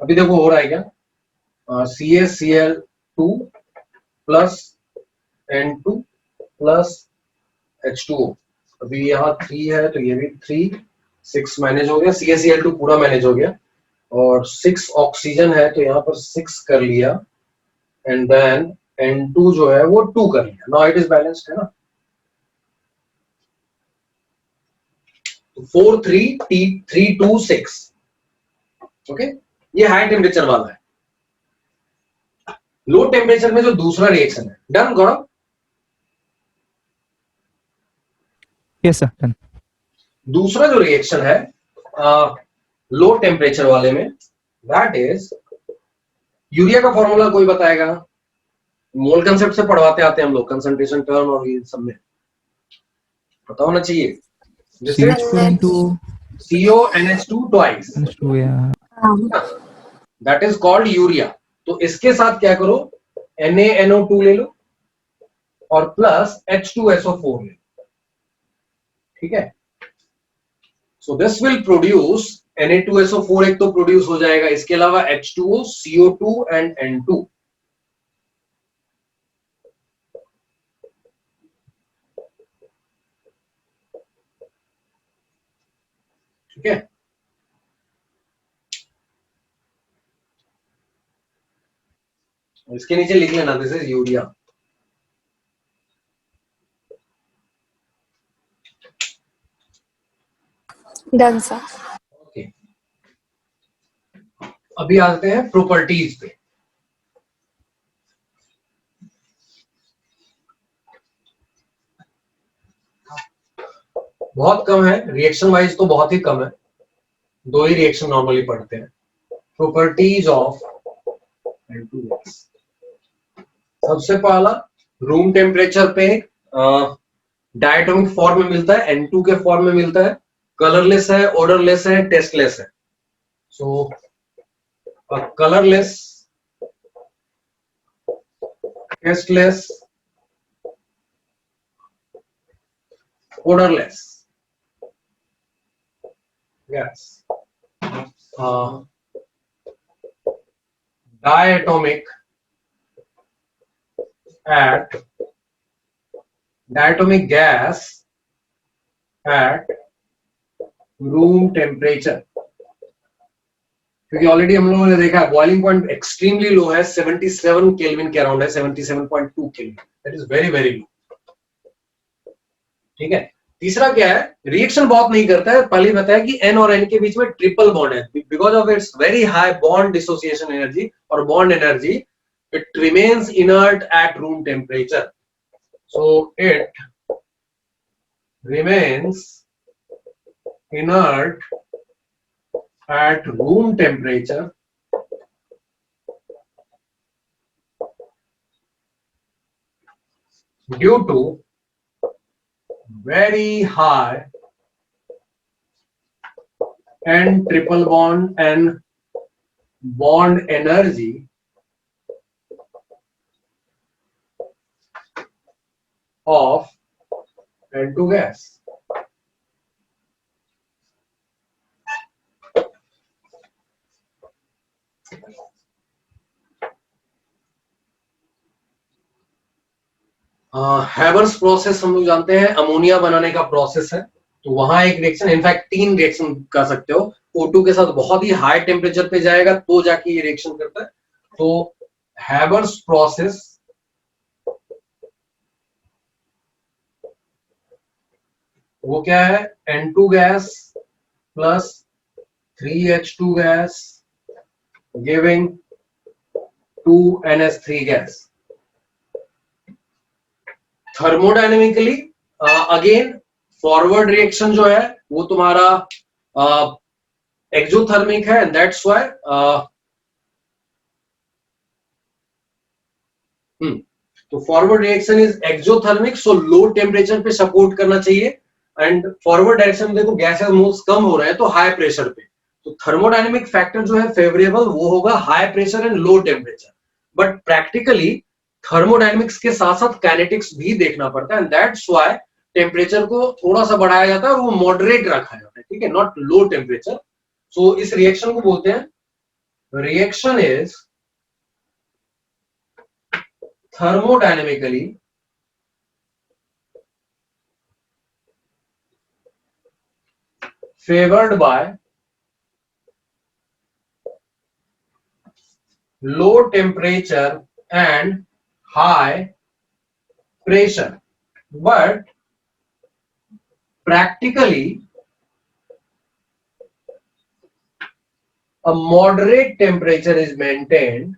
अभी देखो हो रहा है क्या, CaCl2 plus N2 plus H2O। अभी यहाँ 3 है तो ये भी 3, 6 मैनेज हो गया, CaCl2 पूरा मैनेज हो गया, और 6 ऑक्सीजन है तो यहाँ पर 6 कर लिया, एंड देन N2 जो है वो 2 कर लिया। नाउ इट इज बैलेंस्ड है ना। 4 3 3 2 6। ओके, ये हाई टेम्परेचर वाला है। लो टेम्परेचर में जो दूसरा रिएक्शन है, डन गौरव? Yes, sir. Done. दूसरा जो रिएक्शन है लो टेम्परेचर वाले में, दैट इज यूरिया का फॉर्मूला कोई बताएगा? मोल कंसेप्ट से पढ़वाते आते हैं हम लोग, कंसंट्रेशन टर्म और ये सब में पता होना चाहिए। This is CH2N2 CONH2 twice, NH2, yeah. That is called urea. तो इसके साथ क्या करो, NaNO2 ले लो और प्लस H2SO4 ले लो, ठीक है। So this will produce Na2SO4, एक तो प्रोड्यूस हो जाएगा, इसके अलावा H2O, CO2 एंड N2। ठीक है, इसके नीचे लिख लेना this is urea. Done, sir. Okay, अभी आते हैं प्रॉपर्टीज पे। बहुत कम है, रिएक्शन वाइज तो बहुत ही कम है, 2 ही रिएक्शन नॉर्मली पढ़ते हैं। Properties of N2X। सबसे पहला, रूम टेम्परेचर पे डायटोमिक फॉर्म में मिलता है, N2 के फॉर्म में मिलता है, कलरलेस है, ऑर्डरलेस है, टेस्टलेस है। So colourless, tasteless, odourless gas, diatomic gas at room temperature। क्योंकि ऑलरेडी हम लोगों ने देखा है बॉइलिंग पॉइंट एक्सट्रीमली लो है, 77 केल्विन के अराउंड है, 77.2 kelvin, that is very very low. ठीक है, तीसरा क्या है, रिएक्शन बहुत नहीं करता है, पहले बताया कि N और N के बीच में ट्रिपल बॉन्ड है, because of its very high bond dissociation energy और bond energy, it remains inert at room temperature. So it remains inert at room temperature due to very high N triple bond and bond energy of N2 gas। Haber's process हम लोग जानते हैं, ammonia बनाने का process है, तो वहां एक रिएक्शन, इनफैक्ट 3 रिएक्शन कर सकते हो। O2 के साथ बहुत ही हाई टेम्परेचर पे जाएगा तो जाके ये रिएक्शन करता है। तो हैबर्स प्रोसेस वो क्या है, N2 gas plus 3H2 gas giving 2NH3 gas. Thermodynamically again forward reaction जो है वो तुम्हारा एक्सोथर्मिक है, दैट्स व्हाई तो forward reaction is exothermic, so low temperature पे सपोर्ट करना चाहिए। एंड फॉरवर्ड डायरेक्शन में देखो गैसेस मोल्स कम हो रहे हैं तो हाई प्रेशर पे, तो थर्मोडायनेमिक फैक्टर जो है फेवरेबल वो होगा high pressure and low temperature. But practically thermodynamics के साथ साथ काइनेटिक्स भी देखना पड़ता है, एंड दैट्स व्हाई टेम्परेचर को थोड़ा सा बढ़ाया जाता है और वो मॉडरेट रखा जाता है, ठीक है, नॉट लो टेम्परेचर। सो इस रिएक्शन को बोलते हैं reaction is thermodynamically favored by low temperature and high pressure, but practically a moderate temperature is maintained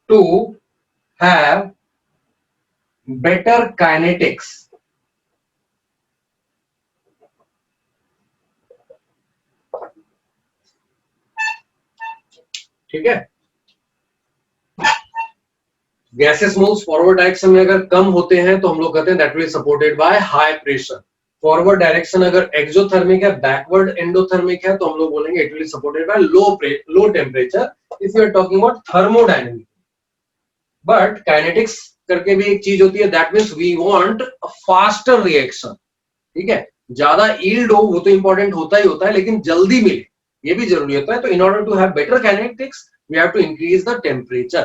to have better kinetics. ठीक है, गैसेस मोल्स फॉरवर्ड डायरेक्शन में अगर कम होते हैं तो हम लोग कहते हैं that will supported by high pressure. Forward direction अगर एक्सोथर्मिक है, बैकवर्ड एंडोथर्मिक है, तो हम लोग बोलेंगे it will supported by low temperature if you are talking about thermodynamic. But kinetics करके भी एक चीज होती है, that means we want a faster reaction, ठीक है, ज्यादा यील्ड हो वो तो इंपॉर्टेंट होता ही होता है, लेकिन जल्दी मिले ये भी जरूरी होता है। तो in order to have better kinetics we have to increase the temperature.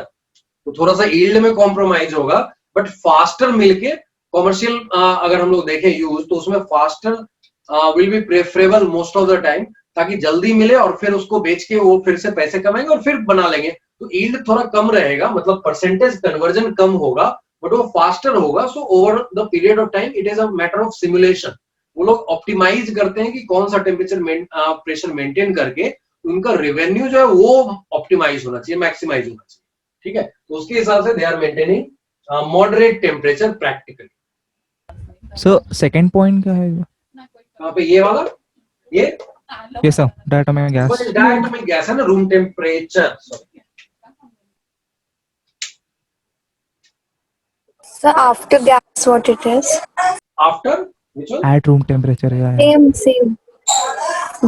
तो थोड़ा सा यील्ड में कॉम्प्रोमाइज होगा, बट फास्टर मिलके कॉमर्शियल अगर हम लोग देखें यूज, तो उसमें faster will be preferable most of the time, ताकि जल्दी मिले और फिर उसको बेच के वो फिर से पैसे कमाएंगे और फिर बना लेंगे। तो यील्ड थोड़ा कम रहेगा, मतलब परसेंटेज कन्वर्जन कम होगा, बट वो फास्टर होगा। So over the period of time it is a matter of simulation. वो लोग ऑप्टिमाइज करते हैं कि कौन सा टेम्परेचर प्रेशर मेंटेन करके उनका रेवेन्यू जो है वो ऑप्टिमाइज होना चाहिए, मैक्सिमाइज होना चाहिए, ठीक है। तो उसके हिसाब से they are maintaining moderate temperature practically. So second point क्या है? कहाँ पे ये वाला? ये yes sir, diatomic gas. Diatomic gas है ना, room temperature. So after gas, what it is? After which one? At room temperature है। Same.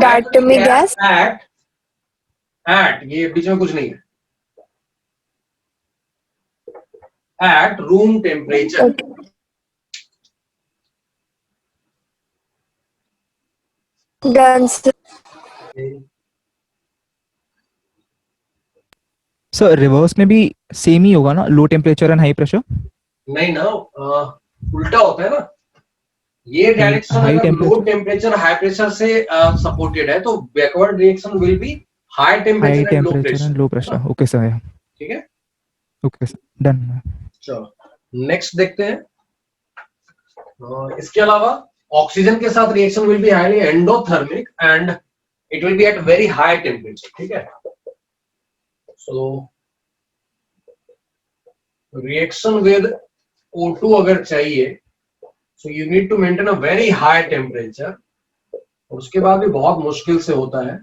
Diatomic gas. एट ये बीच में कुछ नहीं है, at room temperature. Okay. Done. Sir. Sir reverse में भी सेम ही होगा ना, low temperature and high pressure? नहीं ना, उल्टा होता है ना। ये डायरेक्शन हाई अगर low temperature, temperature high pressure से सपोर्टेड है, तो backward reaction will be high high temperature and low temperature pressure. And low pressure. Okay sir, ठीक है, ओके सर, डन। चलो नेक्स्ट देखते हैं। इसके अलावा ऑक्सीजन के साथ reaction will be highly endothermic and it will be at very high temperature, ठीक है। सो रिएक्शन विद O2 अगर चाहिए, so you need to maintain a very high temperature, और उसके बाद भी बहुत मुश्किल से होता है।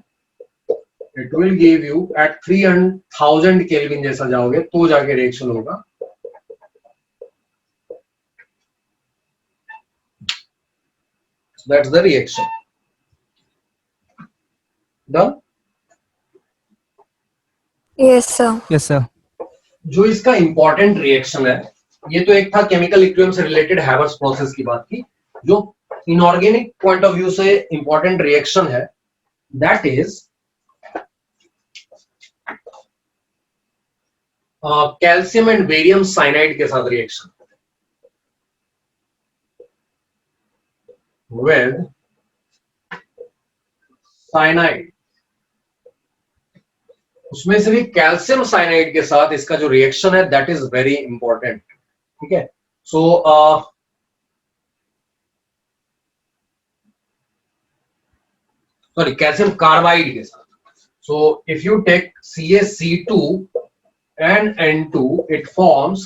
It will give you at 3000 kelvin जैसा जाओगे तो जाके रिएक्शन होगा। That's the reaction. Done. Yes, sir. Yes sir. जो इसका इंपॉर्टेंट रिएक्शन है, ये तो एक था केमिकल इक्विलिब्रियम से रिलेटेड हैवर्स प्रोसेस की बात की। जो इनऑर्गेनिक पॉइंट ऑफ व्यू से इंपॉर्टेंट रिएक्शन है, that is calcium and barium cyanide के साथ रिएक्शन विद साइनाइड। उसमें से भी कैल्शियम साइनाइड के साथ इसका जो रिएक्शन है दैट इज वेरी इंपॉर्टेंट, ठीक है। सो सॉरी, कैल्शियम कार्बाइड के साथ। So if you take CaC2 and N2, it forms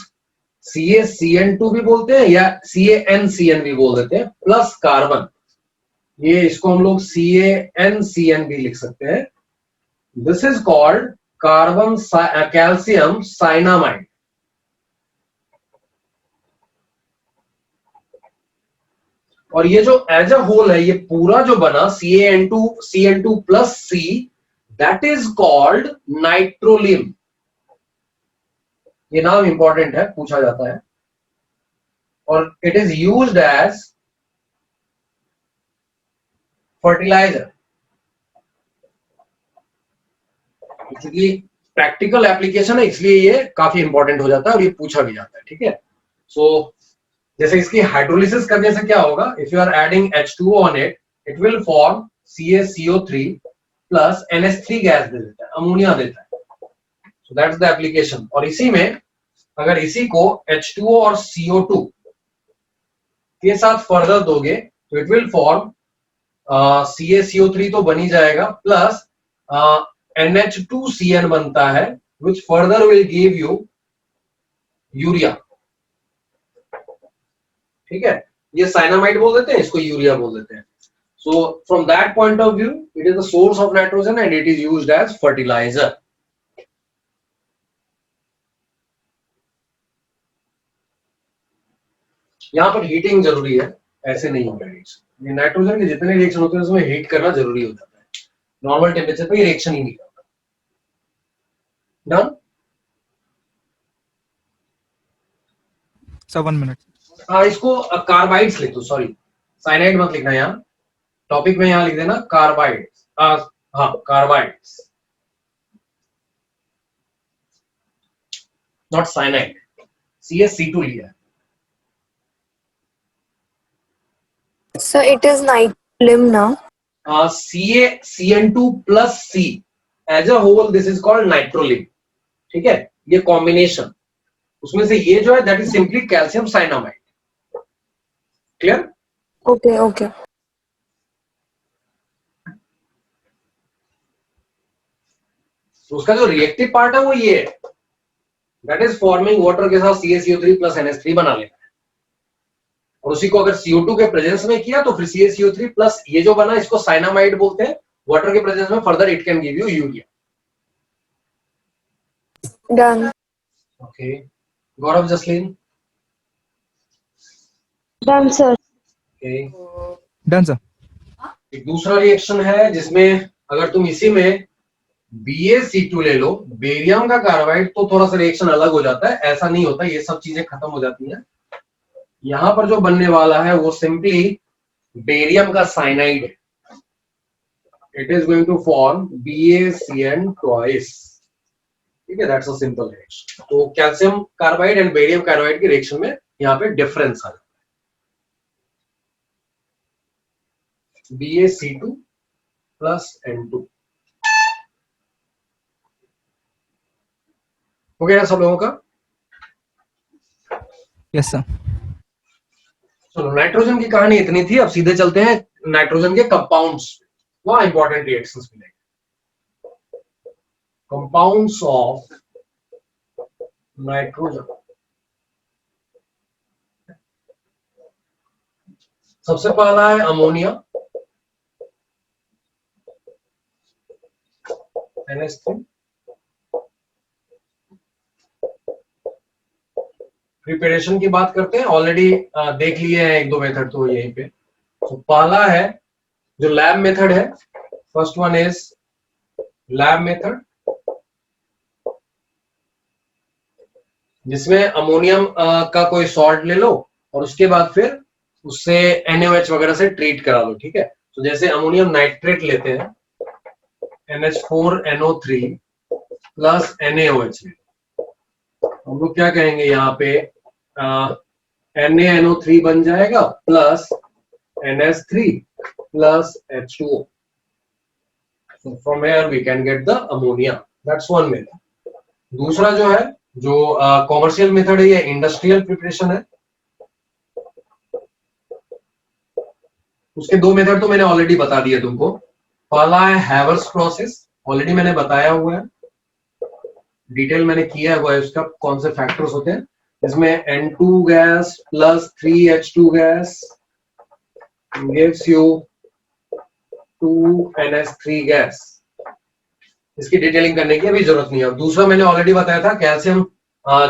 CaCN2 भी बोलते हैं या CaNCN भी बोल देते हैं, प्लस कार्बन। ये इसको हम लोग CaNCN भी लिख सकते हैं। This is called carbon calcium cyanamide. और ये जो एज अ होल है, ये पूरा जो बना CaN2 plus C, that is called nitrolim. ये नाम इंपॉर्टेंट है, पूछा जाता है। और it is used as fertiliser. क्योंकि प्रैक्टिकल एप्लीकेशन है, इसलिए ये काफी इंपॉर्टेंट हो जाता है और ये पूछा भी जाता है, ठीक है। सो जैसे इसकी हाइड्रोलिसिस करने से क्या होगा, if you are adding H2O on it, it will form CaCO3 plus NH3 gas दे देता है, अमोनिया देता है। So that's the application. और इसी में अगर इसी को H2O और CO2 के साथ फर्दर दोगे तो इट विल फॉर्म CaCO3 तो बनी जाएगा, प्लस NH2CN बनता है, which further will give you urea, ठीक है। ये साइनामाइड बोल देते हैं, इसको यूरिया बोल देते हैं। So from that point of view it is the source of nitrogen and it is used as fertiliser. यहां पर हीटिंग जरूरी है, ऐसे नहीं होगा रिएक्शन। ये नाइट्रोजन के जितने रिएक्शन होते हैं उसमें हीट करना जरूरी हो जाता है, नॉर्मल टेम्परेचर पे ये रिएक्शन ही नहीं करता। डन? Sir 1 minute. हाँ, इसको कार्बाइड्स लिख दो, सॉरी साइनाइड मत लिखना, यहाँ टॉपिक में यहाँ लिख देना कार्बाइड्स। हाँ, कार्बाइड्स, नॉट साइनाइड। CaC2 लिया है। So it is nitrolim now. CaCN2 plus C as a whole this is called nitrolim, ठीक है। ये कॉम्बिनेशन, उसमें से ये जो है that is simply calcium cyanamide. Clear? Okay, okay. तो उसका जो रिएक्टिव पार्ट है वो ये है, दैट इज फॉर्मिंग वाटर के साथ CaCO3 प्लस NH3 बना लेना है। और उसी को अगर CO2 के प्रेजेंस में किया तो फिर CaCO3 प्लस ये जो बना इसको साइनामाइड बोलते हैं। वाटर के प्रेजेंस में further it can give you urea. Done. Okay, Gaurav, Jasleen? Done, sir. Okay, done sir. एक दूसरा रिएक्शन है जिसमें अगर तुम इसी में BaC2 ले लो, बेरियम का कार्बाइड, तो थोड़ा सा रिएक्शन अलग हो जाता है। ऐसा नहीं होता, ये सब चीजें खत्म हो जाती हैं। यहां पर जो बनने वाला है वो सिंपली बेरियम का साइनाइड है। It is going to form BaCN twice, ठीक है। That's a simple reaction. तो calcium carbide and barium carbide के रिएक्शन में यहाँ पे डिफरेंस आ जाता है। BaC2 plus N2। हो गया सब लोगों का? Yes sir. चलो, नाइट्रोजन की कहानी इतनी थी। अब सीधे चलते हैं नाइट्रोजन के कंपाउंड्स, वहां इंपॉर्टेंट रिएक्शंस मिलेंगे। Compounds of nitrogen. सबसे पहला है अमोनिया, NH3। प्रिपरेशन की बात करते हैं, ऑलरेडी देख लिए हैं एक दो मेथड तो यहीं पे। तो पहला है जो लैब मेथड है, first one is lab method, जिसमें अमोनियम का कोई सॉल्ट ले लो और उसके बाद फिर उससे NaOH वगैरह से ट्रीट करा लो, ठीक है। तो जैसे अमोनियम नाइट्रेट लेते हैं, NH4NO3 प्लस NaOH, हम लोग क्या कहेंगे यहाँ पे, NaNO3 बन जाएगा plus NH3 plus H2O। So from here we can get the ammonia. That's one method. दूसरा जो है, जो कॉमर्शियल मेथड है, ये इंडस्ट्रियल प्रिपरेशन है। उसके दो मेथड तो मैंने ऑलरेडी बता दिए तुमको। पहला है हैवर्स प्रोसेस, ऑलरेडी मैंने बताया हुआ है, डिटेल मैंने किया हुआ है उसका, कौन से फैक्टर्स होते हैं। इसमें N2 gas plus 3H2 gas gives you 2NH3 gas. इसकी डिटेलिंग करने की अभी जरूरत नहीं है। दूसरा मैंने ऑलरेडी बताया था, कैल्शियम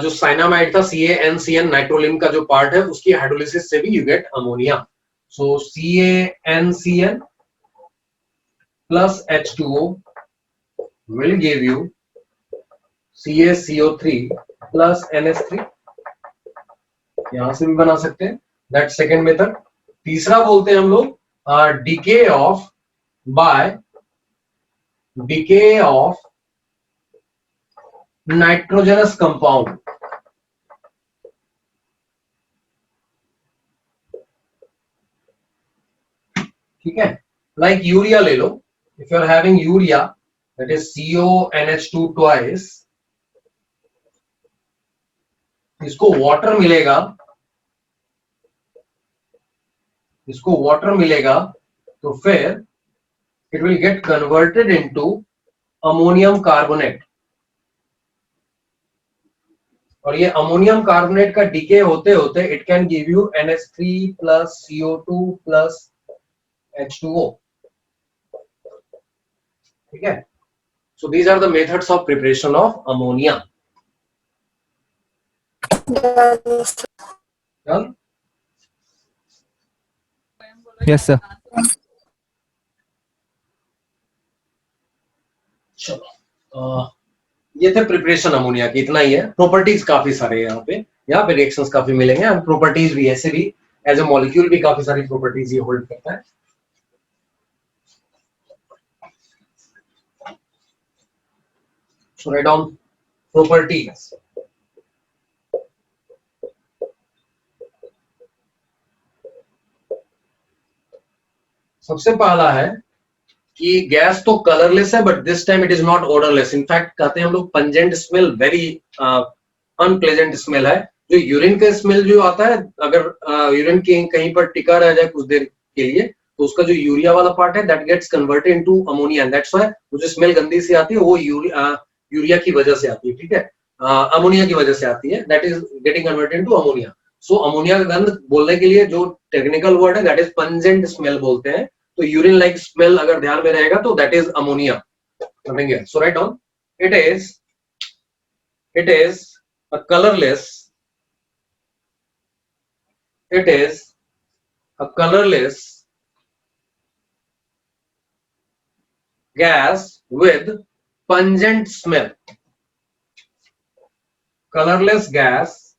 जो साइनामाइड था CaNCN नाइट्रोलिम का जो पार्ट है, उसकी हाइड्रोलिसिस से भी you get ammonia. So CaNCl plus H2O will give you CaCO3 plus NH3. यहां से भी बना सकते हैं, दैट सेकेंड मेथड. तीसरा बोलते हैं हम लोग decay of nitrogenous compound. ठीक है, लाइक यूरिया ले लो. If you are having urea that is CONH2 twice, इसको वाटर मिलेगा, तो फिर it will get converted into ammonium carbonate. और ये अमोनियम कार्बोनेट का डीके होते होते it can give you NH3 plus CO2 plus H2O. ठीक है, so these are the methods of preparation of ammonia. Done? Yes, sir. चलो, ये थे प्रिपरेशन अमोनिया की. इतना ही है. प्रॉपर्टीज काफी सारे हैं यहाँ पे रिएक्शंस काफी मिलेंगे, और प्रॉपर्टीज भी ऐसे भी एज ए मॉलिक्यूल भी काफी सारी प्रॉपर्टीज ये होल्ड करता है. So write down properties. सबसे पहला है कि गैस तो कलरलेस है, but this time it is not odourless. In fact कहते हैं हम लोग pungent smell, very unpleasant smell है. जो यूरिन का स्मेल जो आता है, अगर यूरिन कहीं पर टिका रह जाए कुछ देर के लिए, तो उसका जो यूरिया वाला पार्ट है that gets converted into ammonia, and that's why वो जो स्मेल गंदी सी आती है वो यूरिया की वजह से आती है. ठीक है, अमोनिया की वजह से आती है, that is getting converted into ammonia. So ammonia का गंध बोलने के लिए जो टेक्निकल वर्ड है दैट इज पंजेंट स्मेल बोलते हैं. तो यूरिन लाइक स्मेल अगर ध्यान में रहेगा तो that is ammonia. So write down, it is a colourless, gas with pungent smell. Colorless gas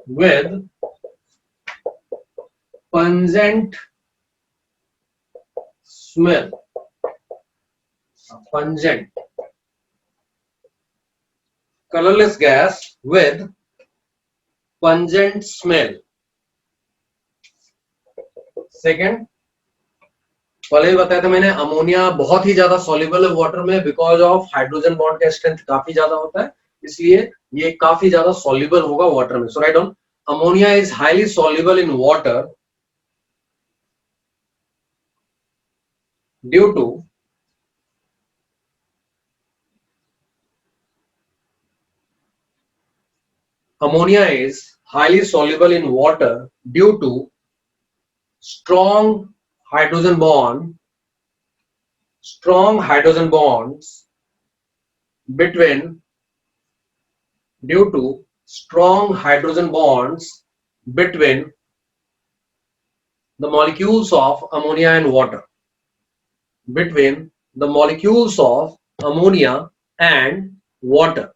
with pungent smell. Pungent. Colorless gas with pungent smell. Second, पहले ही बताया था मैंने, अमोनिया बहुत ही ज्यादा सॉल्युबल है वाटर में, बिकॉज ऑफ हाइड्रोजन बॉन्ड का strength काफी ज्यादा होता है, इसलिए ये काफी ज्यादा सॉल्युबल होगा वाटर में. So write down, ammonia is highly soluble in water due to ammonia is highly soluble in water due to strong hydrogen bonds between the molecules of ammonia and water. Between the molecules of ammonia and water.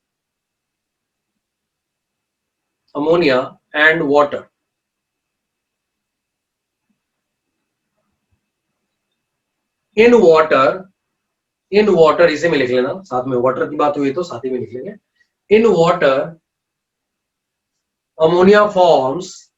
Ammonia and water. In water इसे में लिख लेना, साथ में water की बात हुई तो साथ ही में लिख लेंगे. In water, ammonia forms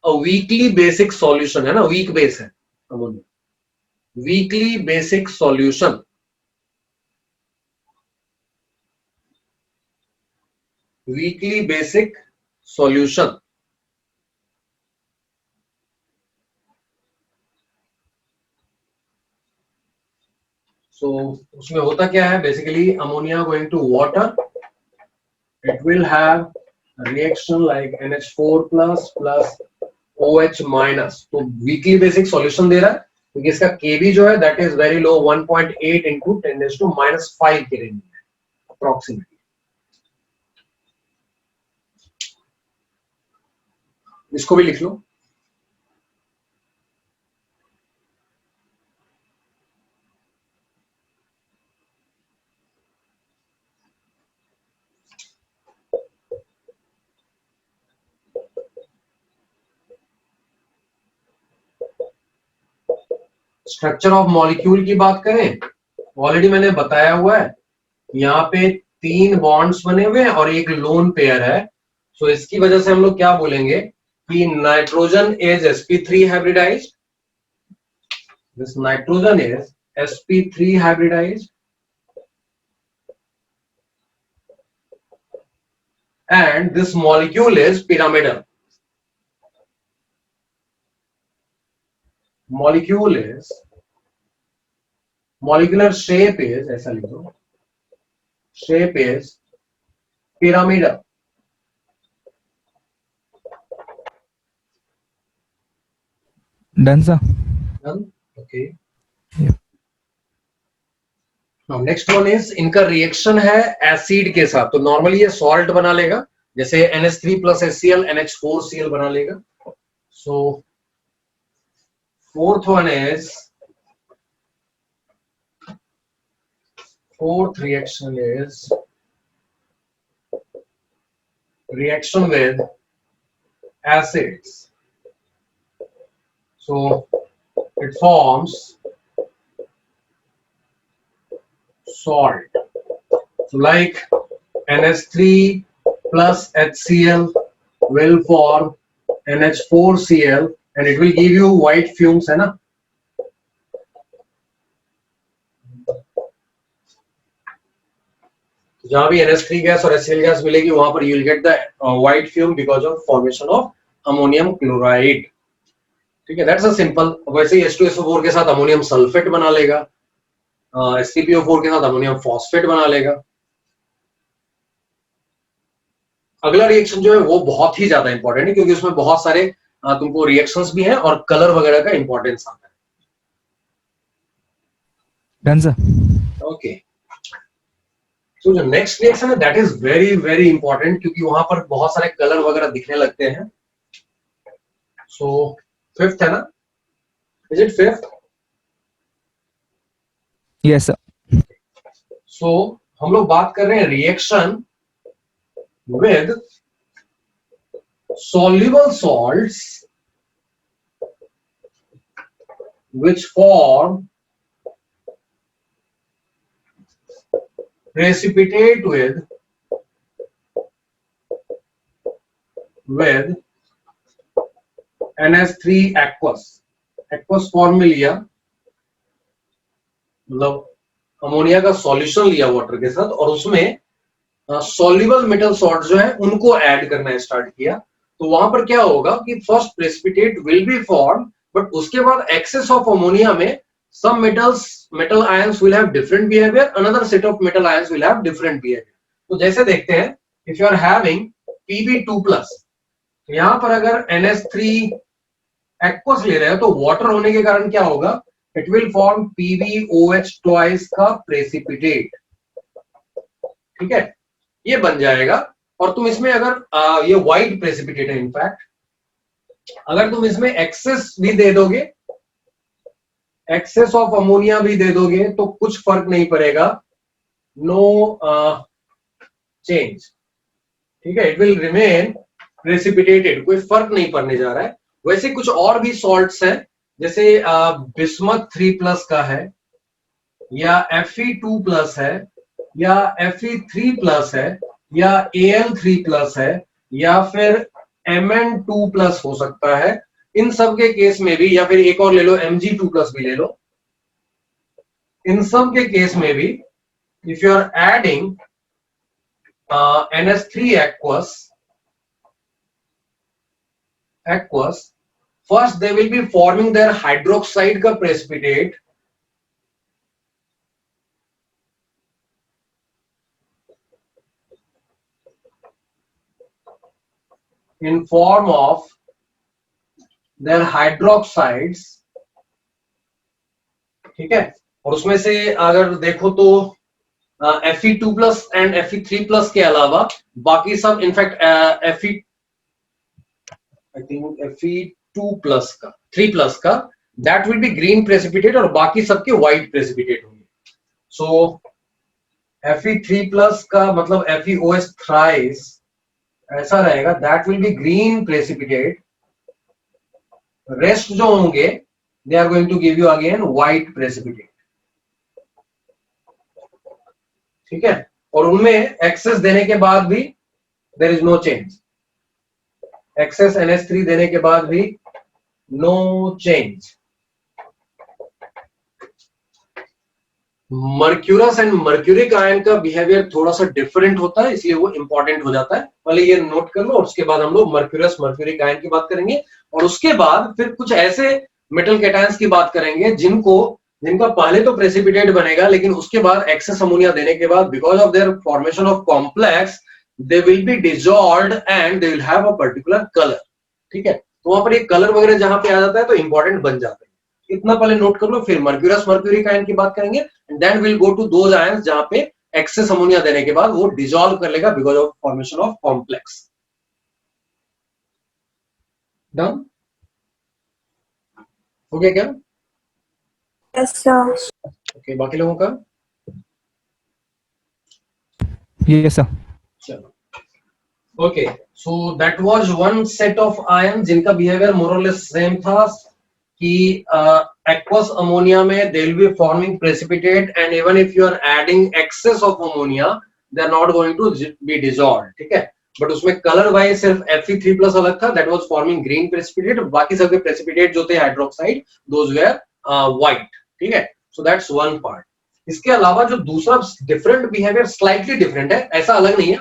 a weakly basic solution, है ना, weak base है ammonia, weakly basic solution. So उसमें होता क्या है, basically ammonia going to water, it will have reaction like NH4 plus plus OH minus, तो वीकली बेसिक सॉल्यूशन दे रहा है क्योंकि इसका केबी जो है that is very low, 1.8 into 10⁻⁻⁵ के रेंज में अप्रोक्सीमेटली। इसको भी लिख लो। स्ट्रक्चर ऑफ मॉलिक्यूल की बात करें, ऑलरेडी मैंने बताया हुआ है, यहाँ पे 3 बॉन्ड्स बने हुए हैं और एक लोन पेयर है। सो इसकी वजह से हम लोग क्या बोलेंगे कि nitrogen is sp3 hybridised, this nitrogen is sp3 hybridised and this molecule is pyramidal. Molecule is, molecular shape is, ऐसा लिख दो, shape is pyramidal. Done, sir. Done? Okay. Yep. Now next one is, इनका reaction है acid के साथ, तो normally ये salt बना लेगा, जैसे NH3 प्लस HCl NH4Cl बना लेगा। सो fourth one is, fourth reaction is reaction with acids. So it forms salt. So like NH3 plus HCl will form NH4Cl and it will give you white fumes, है ना? जहां भी NH3 gas और HCl gas मिलेगी वहां पर you will get the white fume because of formation of ammonium chloride. ठीक है, that's a simple। वैसे ही H2SO4 के साथ अमोनियम सल्फेट बना लेगा, HCPO4 के साथ अमोनियम फॉस्फेट बना लेगा। अगला रिएक्शन जो है वो बहुत ही ज्यादा इंपॉर्टेंट है क्योंकि उसमें बहुत सारे तुमको रिएक्शंस भी हैं और कलर वगैरह का इंपॉर्टेंस आता है। Done, sir. ओके, तो जो नेक्स्ट रिएक्शन है that is very very important क्योंकि वहां पर बहुत सारे कलर वगैरह दिखने लगते हैं। सो फिफ्थ है ना, is it fifth? Yes, sir. सो हम लोग बात कर रहे हैं reaction with soluble salts which form precipitate with NH3 aqueous। aqueous form में लिया, मतलब अमोनिया का सॉल्यूशन लिया वाटर के साथ और उसमें सॉल्युबल मेटल सॉल्ट जो है उनको ऐड करना स्टार्ट किया। तो वहां पर क्या होगा कि first precipitate will be form, but उसके बाद एक्सेस ऑफ अमोनिया में some metal ions will have different behavior, another set of metal ions will have different behavior। तो जैसे देखते हैं, if you are having Pb2+, तो यहां पर अगर NH3 aqueous ले रहे हैं तो वाटर होने के कारण क्या होगा, it will form PbOH twice का precipitate। ठीक है, ये बन जाएगा। और तुम इसमें अगर ये व्हाइट प्रेसिपिटेट है इनफैक्ट, अगर तुम इसमें एक्सेस भी दे दोगे, एक्सेस ऑफ अमोनिया भी दे दोगे तो कुछ फर्क नहीं पड़ेगा, नो चेंज। ठीक है, इट विल रिमेन प्रेसिपिटेटेड, कोई फर्क नहीं पड़ने जा रहा है। वैसे कुछ और भी सॉल्ट्स हैं, जैसे बिस्मथ 3+ का है, या Fe2+ है, या Fe3+ है, या Al3+ है, या फिर Mn2+ हो सकता है। इन सब के केस में भी, या फिर एक और ले लो Mg2+ भी ले लो, इन सब के केस में भी if you are adding NH3 aqueous, first they will be forming their hydroxide का precipitate, in form of their hydroxides, ठीक है। और उसमें से अगर देखो तो Fe2+ एंड Fe3+ के अलावा बाकी सब इनफैक्ट आई थिंक Fe2+ का 3+ का that will be green precipitate और बाकी सबके व्हाइट प्रेसिपिटेट होंगे। सो Fe3+ का मतलब FeOH थ्राइस ऐसा रहेगा, that will be green precipitate. Rest जो होंगे they are going to give you again white precipitate, ठीक है। और उनमें एक्सेस देने के बाद भी there is no change, excess NH3 देने के बाद भी no change. Mercurous and mercuric ion का बिहेवियर थोड़ा सा डिफरेंट होता है, इसलिए वो इंपॉर्टेंट हो जाता है। पहले ये नोट कर लो और उसके बाद हम लोग मर्क्यूरस मर्क्यूरिक आयन की बात करेंगे और उसके बाद फिर कुछ ऐसे मेटल कैटायंस की बात करेंगे जिनका पहले तो प्रेसिपिटेट बनेगा लेकिन उसके बाद एक्सेस अमोनिया देने के बाद because of their formation of complex they will be dissolved and they will have a particular colour, ठीक है। तो वहां पर ये कलर वगैरह जहां पे आ जाता है तो इंपॉर्टेंट बन जाता है, इतना पहले नोट कर लो। फिर मर्क्यूरस मर्क्यूरिक आयन की बात करेंगे and then will go to those ions जहां पे एक्सेस अमोनिया देने के बाद वो डिसॉल्व कर लेगा because of formation of complex. Done हो गया क्या? Yes, sir. ओके, बाकी लोगों का? Yes, sir. चलो okay, so that was one set of ion जिनका बिहेवियर मोर और लेस सेम था कि aqueous ammonia में they will be forming precipitate and even if you are adding excess of ammonia they are not going to be dissolved, ठीक है। But उसमें colour wise सिर्फ Fe3+ अलग था, that was forming green precipitate, बाकी सबके precipitate जो थे हाइड्रोक्साइड those were white, ठीक है। so that's one part। इसके अलावा जो दूसरा डिफरेंट बिहेवियर स्लाइटली डिफरेंट है, ऐसा अलग नहीं है।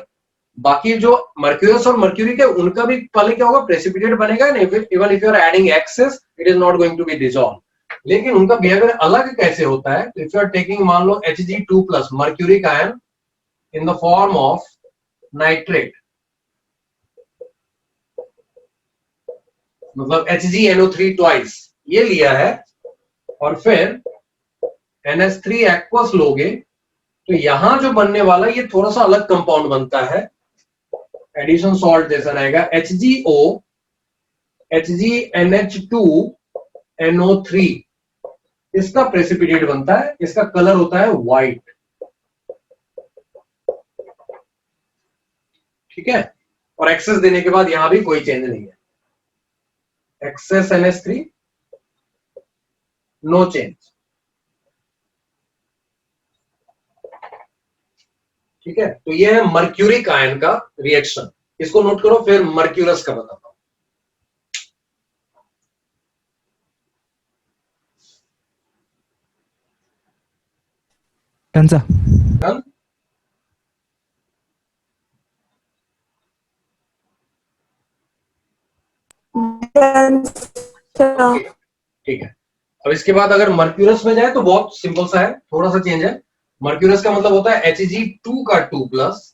बाकी जो मर्क्यूरस और मर्क्यूरी के उनका भी पहले क्या होगा, प्रेसिपिटेट बनेगा even if you are adding excess it is not going to be dissolve. लेकिन उनका बिहेवियर अलग कैसे होता है, इफ यू आर टेकिंग मान लो Hg2+ mercuric ion in the form of nitrate, मतलब HgNO3 ट्वाइस ये लिया है और फिर NH3 एक्वस लोगे तो यहां जो बनने वाला ये थोड़ा सा अलग कंपाउंड बनता है, एडिशन सॉल्ट जैसा रहेगा HgO HgNH2NO3, इसका प्रेसिपिटेट बनता है, इसका कलर होता है व्हाइट, ठीक है। और एक्सेस देने के बाद यहां भी कोई चेंज नहीं है, एक्सेस NH3 नो चेंज, ठीक है। तो ये है मर्क्यूरिक आयन का रिएक्शन, इसको नोट करो, फिर मर्क्यूरस का बताता हूं। Done, sir. Done? Done, sir. ठीक है। अब इसके बाद अगर मर्क्यूरस में जाए तो बहुत सिंपल सा है, थोड़ा सा चेंज है। मर्क्यूरस का मतलब होता है Hg2 का 2+,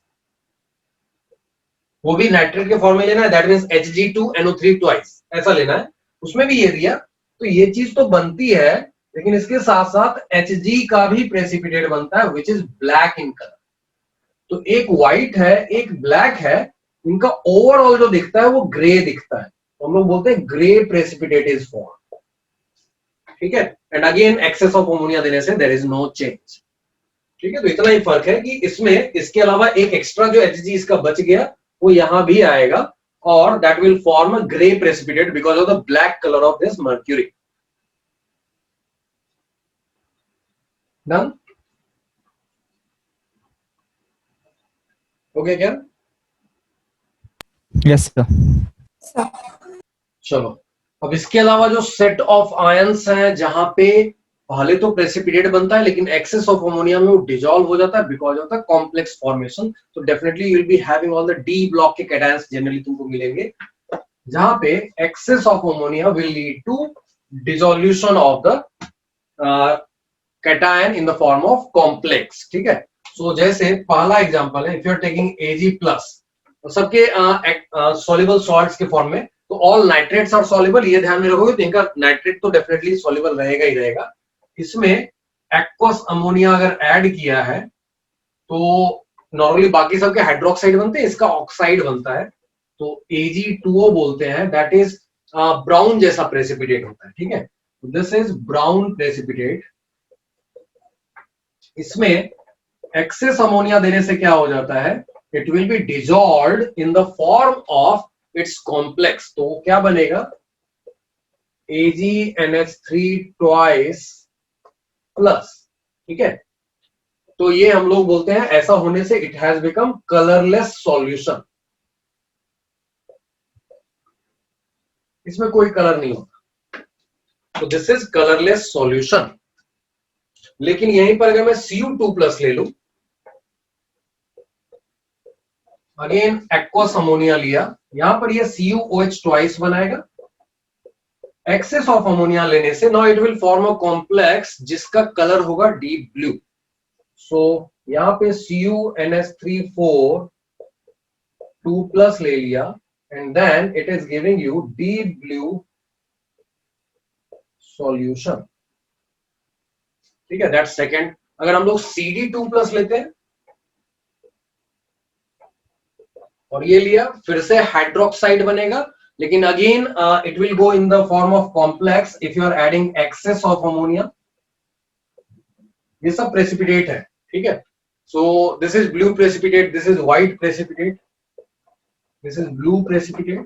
वो भी नाइट्रेट के फॉर्म में लेना है, दैट मींस Hg2NO3 ट्वाइस, ऐसा लेना है। उसमें भी ये दिया, तो ये चीज तो बनती है, लेकिन इसके साथ साथ Hg का भी प्रेसिपिटेट बनता है which is black in colour. तो एक व्हाइट है एक ब्लैक है, इनका ओवरऑल जो दिखता है वो ग्रे दिखता है, तो हम लोग बोलते हैं ग्रे प्रेसिपिटेट इज फॉर्म, ठीक है। And again excess of ammonia देने से देयर इज नो चेंज, ठीक है। तो इतना ही फर्क है कि इसमें इसके अलावा एक एक्स्ट्रा जो Hg इसका बच गया वो यहां भी आएगा और that will form a grey precipitate because of the black colour of this mercury. Done हो गया क्या? Yes, sir. Sir. चलो, अब इसके अलावा जो सेट ऑफ आयंस हैं जहां पे पहले तो प्रेसिपिटेट बनता है लेकिन एक्सेस ऑफ अमोनिया में वो डिसॉल्व हो जाता है because of the complex formation, तो definitely you will be having all the D block के कैटायंस जनरली तुमको मिलेंगे, जहां पे excess of ammonia will lead to dissolution of the cation in the form of complex, ठीक है। So जैसे पहला एग्जांपल है, if you are taking Ag+ सबके सॉल्युबल सॉल्ट्स के फॉर्म में। तो ऑल नाइट्रेट्स आर सॉल्युबल, ये ध्यान में रखोगे, तो इनका नाइट्रेट तो डेफिनेटली सॉल्युबल रहेगा ही रहेगा। इसमें एक्वस अमोनिया अगर ऐड किया है तो नॉर्मली बाकी सबके हाइड्रोक्साइड बनते हैं, इसका ऑक्साइड बनता है, तो Ag2O बोलते हैं। दैट इज ब्राउन जैसा प्रेसिपिटेट होता है, ठीक है। This is brown precipitate. इसमें एक्सेस अमोनिया देने से क्या हो जाता है, it will B dissolved in the form of its complex. तो क्या बनेगा, AgNH3 ट्वाइस प्लस, ठीक है। तो ये हम लोग बोलते हैं ऐसा होने से it has become colourless solution. इसमें कोई कलर नहीं होता, तो दिस इज कलरलेस सॉल्यूशन। लेकिन यहीं पर अगर मैं Cu2 प्लस ले लूं, अगेन एक्वस अमोनिया लिया, यहां पर ये CuOH ट्वाइस बनाएगा। एक्सेस ऑफ अमोनिया लेने से now it will form a complex जिसका कलर होगा डीप ब्लू। सो यहां पे CuNH3 2 प्लस ले लिया and then it is giving you deep blue solution, ठीक है। That second. अगर हम लोग CD2 प्लस लेते हैं और ये लिया, फिर से हाइड्रोक्साइड बनेगा, लेकिन again it will go in the form of complex if you are adding excess of ammonia. ये सब प्रेसिपिटेट है, ठीक है। So this is blue precipitate, this is white precipitate, this is blue precipitate,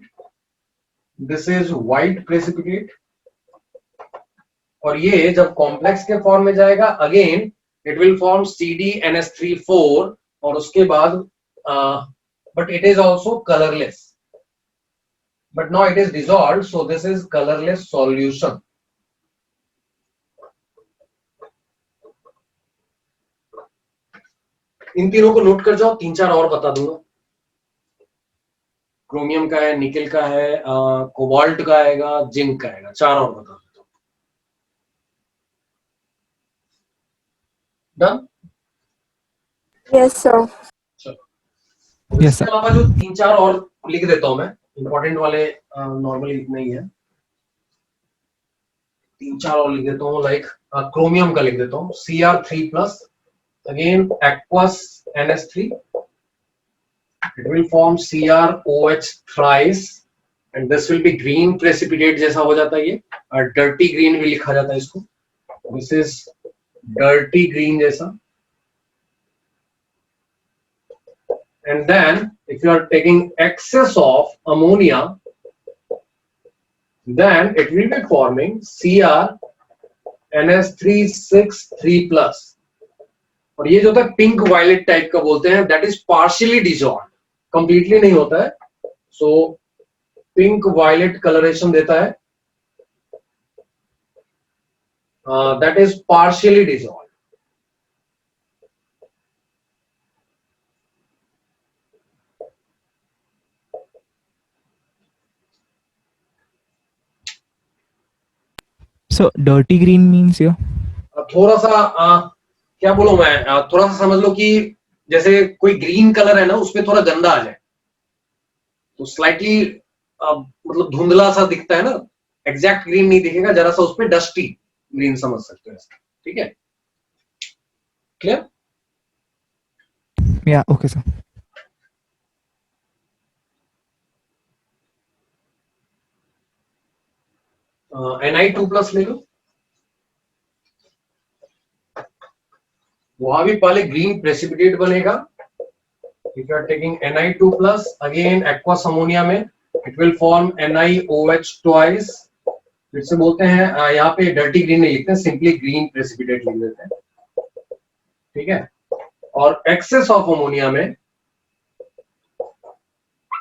this is white precipitate. और ये जब complex के form में जाएगा again it will form CdNH3 और उसके बाद but it is also colourless, but now it is dissolved, so this is colourless solution. इन तीनों को नोट कर जाओ, तीन चार और बता दूंगा। क्रोमियम का है, निकेल का है, कोबाल्ट का आएगा, जिंक का आएगा, चार और बता देता हूं। डन? Yes, sir. चलो, Yes, इसके sir. अलावा जो तीन चार और लिख देता हूं मैं, इंपॉर्टेंट वाले नॉर्मली इतने ही है, तीन चार और लिख देता हूं। लाइक क्रोमियम का लिख देता हूं, Cr3 plus, again aqueous NH3, it will form CrOH thrice and this will be green precipitate जैसा हो जाता है ये, और dirty green भी लिखा जाता है इसको, this is dirty green जैसा। And then if you are taking excess of ammonia, then it will be forming CrNH3 plus, और ये जो होता है पिंक वायलेट टाइप का बोलते हैं, that is partially dissolved, completely नहीं होता है। सो पिंक वायलेट कलरेशन देता है, that is partially dissolved. So dirty green means here. थोड़ा सा क्या बोलूं मैं, थोड़ा सा समझ लो कि जैसे कोई ग्रीन कलर है ना, उसमें थोड़ा गंदा आ जाए तो स्लाइटली मतलब धुंधला सा दिखता है ना, एग्जैक्ट ग्रीन नहीं दिखेगा, जरा सा उसमें डस्टी ग्रीन समझ सकते हो, ठीक है। Clear? Yeah, okay, sir. Ni2 plus ले लो, वहां भी पहले ग्रीन प्रेसिपिटेट बनेगा। If you are taking Ni2 plus, again aqueous ammonia में it will form NiOH twice, फिर से बोलते हैं यहाँ पे डर्टी ग्रीन नहीं लिखते, सिंपली ग्रीन प्रेसिपिटेट लिख देते हैं, ठीक है। और एक्सेस ऑफ अमोनिया में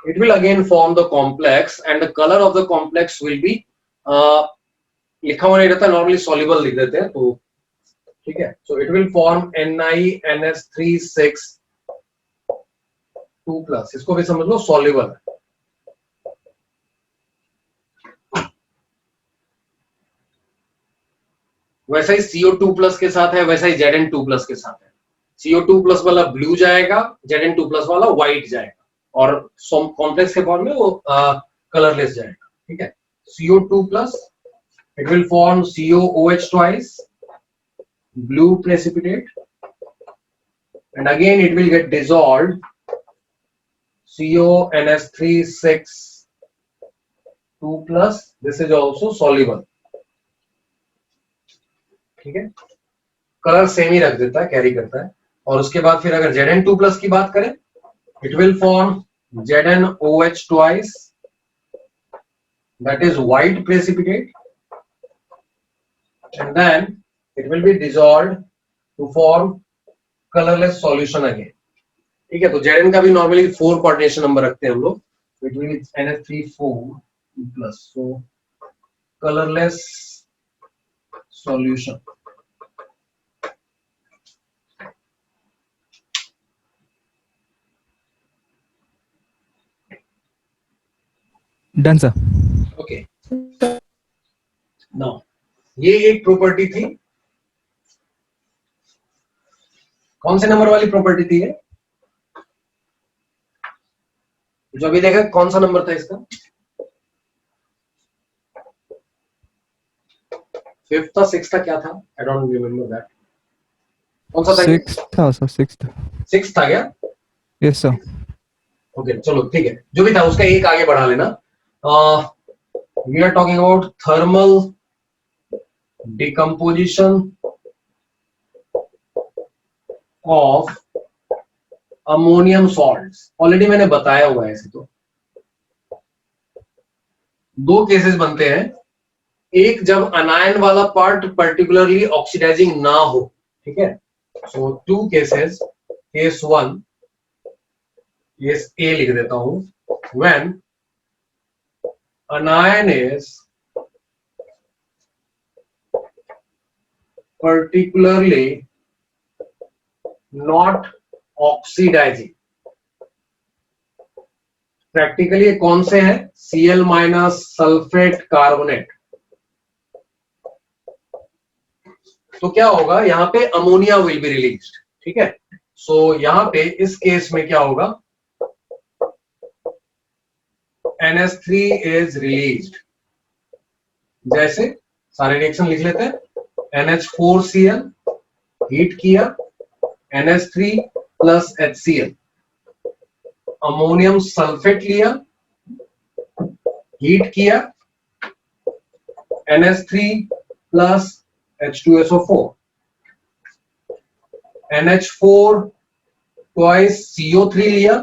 it will again form the complex and the colour of the complex will be, लिखा हुआ नहीं रहता, नॉर्मली सॉल्युबल लिख देते हैं, तो ठीक है। So it will form NiNH3 2 plus, इसको भी समझ लो सॉल्युबल है। वैसा ही CO2 प्लस के साथ है, वैसा ही Zn2 प्लस के साथ है। CO2 प्लस वाला ब्लू जाएगा, Zn2 प्लस वाला व्हाइट जाएगा, और कॉम्प्लेक्स के फॉर्म में वो कलरलेस जाएगा, ठीक है। CO2 plus it will form COOH twice, blue precipitate, and again it will get dissolved, CONS3 6 2 plus, this is also soluble, ठीक है। कलर सेम ही रख देता है, कैरी करता है। और उसके बाद फिर अगर Zn2 plus की बात करें, it will form ZnOH twice, that is white precipitate, and then it will be dissolved to form colorless solution again, ठीक है। तो Zn का भी नॉर्मली 4 कोऑर्डिनेशन नंबर रखते हैं हम लोग, it will B NH3 4 plus, so colourless solution. Done sir. Okay, now ये एक प्रॉपर्टी थी, कौन से नंबर वाली प्रॉपर्टी थी ये जो अभी देखा, कौन सा नंबर था इसका? 5th था, 6th था, क्या था? I don't remember that. कौन सा था? 6 था सर, 6 था। 6th था क्या? Yes sir. ओके, चलो ठीक है, जो भी था उसका एक आगे बढ़ा लेना। We are talking about thermal decomposition of ammonium salts. Already मैंने बताया हुआ है, ऐसे तो दो केसेस बनते हैं, एक जब अनायन वाला पार्ट पर्टिकुलरली ऑक्सीडाइजिंग ना हो, ठीक है। सो 2 केसेस, केस 1, केस ए लिख देता हूं, when anion is particularly not oxidizing। Practically कौन से हैं? Cl minus sulphate carbonate. तो क्या होगा यहां पे? अमोनिया विल बी रिलीज्ड, ठीक है। सो यहां पे इस केस में क्या होगा? NH3 is released। जैसे सारे रिएक्शन लिख लेते हैं। NH4Cl हीट किया, NH3 plus HCl, ammonium sulphate लिया, हीट किया, NH3 plus H2SO4, NH4 twice CO3 लिया,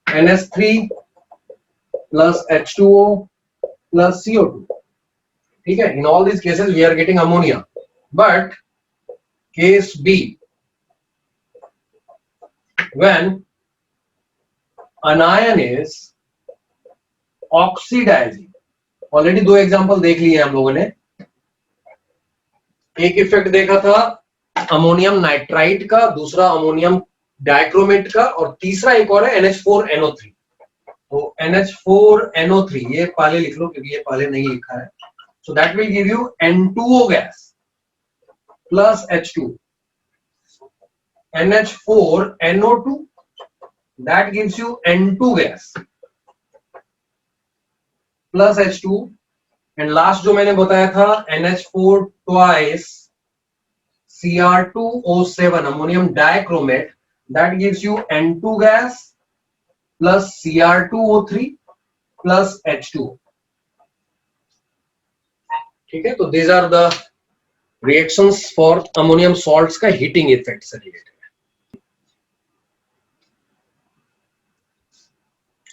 NH3 plus H2O plus CO2, ठीक है। In all these cases we are getting ammonia, but case B, when anion is oxidizing, already 2 example देख लिए हम लोगों ने। एक इफेक्ट देखा था अमोनियम नाइट्राइट का, दूसरा अमोनियम डाइक्रोमेट का, और तीसरा एक और है NH4NO3। तो NH4NO3 ये पहले लिख लो क्योंकि ये पहले नहीं लिखा है। So that will give you N2O gas plus H2, NH4NO2 that gives you N2 gas plus H2, and last जो मैंने बताया था NH4 twice Cr2O7 ammonium dichromate, that gives you N2 gas plus Cr2O3 plus H2, ठीक है। तो these are the reactions for ammonium salts का heating effect से related.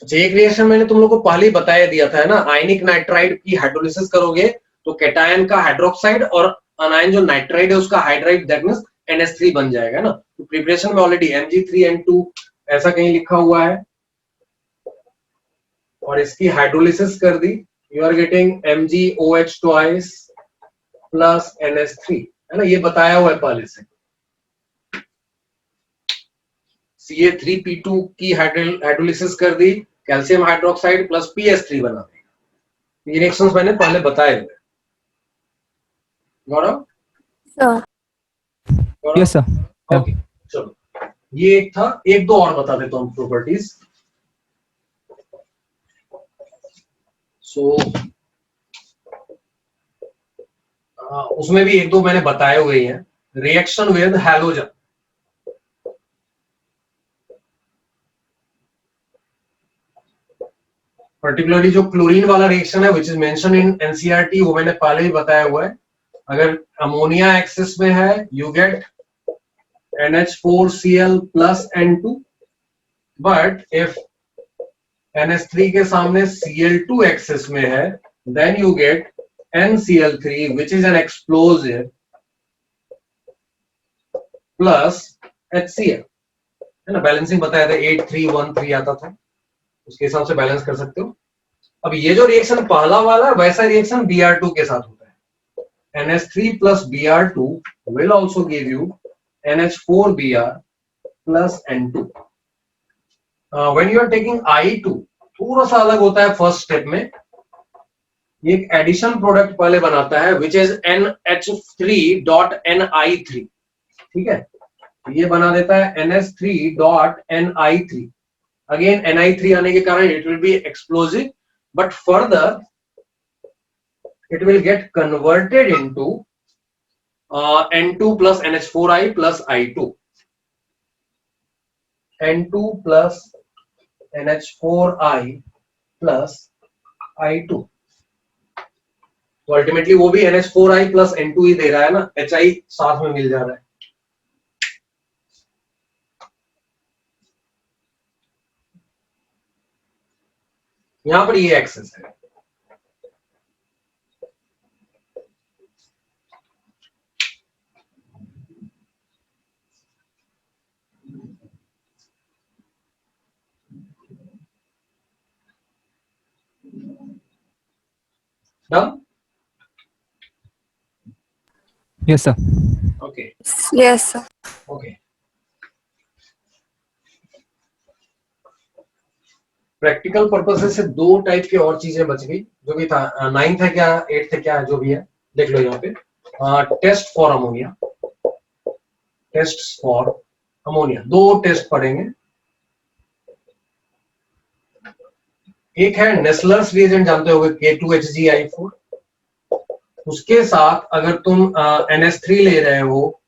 अच्छा, एक रिएक्शन मैंने तुम लोग को पहले ही बताया दिया था, है ना, आयनिक नाइट्राइड की हाइड्रोलिसिस करोगे तो कैटायन का हाइड्रोक्साइड और अनायन जो नाइट्राइड है उसका हाइड्राइड, दैट मींस NH3 बन जाएगा ना। तो प्रिपरेशन में ऑलरेडी Mg3N2 ऐसा कहीं लिखा हुआ है, और इसकी हाइड्रोलिसिस कर दी, you are getting MgOH twice plus NH3, है ना, ये बताया हुआ है पहले से। Ca3P2 की हाइड्रोलिसिस कर दी, कैल्शियम हाइड्रोक्साइड प्लस PS3 बना देगा। ये रिएक्शंस मैंने पहले बताए हुए। Gaurav? Sir yes sir. Okay, चलो ये एक था, एक दो और बता देता हूँ प्रॉपर्टीज। सो उसमें भी एक दो मैंने बताए हुए हैं. रिएक्शन विद हैलोजन, पर्टिकुलरली जो क्लोरीन वाला रिएक्शन है which is mention in NCERT, वो मैंने पहले ही बताया हुआ है. अगर अमोनिया एक्सेस में है you get NH4Cl plus N2, but if NH3 के सामने Cl2 एक्सेस में है then you get NCl3 which is an explosive plus HCl, है ना. बैलेंसिंग बताया था 8313 आता था, उसके हिसाब से बैलेंस कर सकते हो. अब ये जो रिएक्शन पहला वाला वैसा रिएक्शन Br2 के साथ होता है. NH3 plus Br2 will also give you NH4Br plus N2. When you are taking I2, थोड़ा सा अलग होता है. फर्स्ट स्टेप में ये एक एडिशन प्रोडक्ट पहले बनाता है विच इज NH3.NI3, ठीक है. ये बना देता है NH3.NI3. अगेन NI3 आने के कारण it will B explosive, but further it will get converted into N2 plus NH4I plus I2. N2 plus NH4I plus I2. तो अल्टीमेटली वो भी NH4I plus N2 ही दे रहा है ना, HI साथ में मिल जा रहा है. यहां पर ये एक्सेस है. Done? Yes, sir. Okay. Yes, sir. Okay. Practical purposes से दो टाइप की और चीजें बच गई. जो भी था 9th है क्या 8th है क्या जो भी है देख लो यहाँ पे. Test for ammonia, test for ammonia, दो टेस्ट पढ़ेंगे. एक है नेस्लर्स रिएजेंट, जानते होगे K2HgI4. उसके साथ अगर तुम NH3 ले रहे हो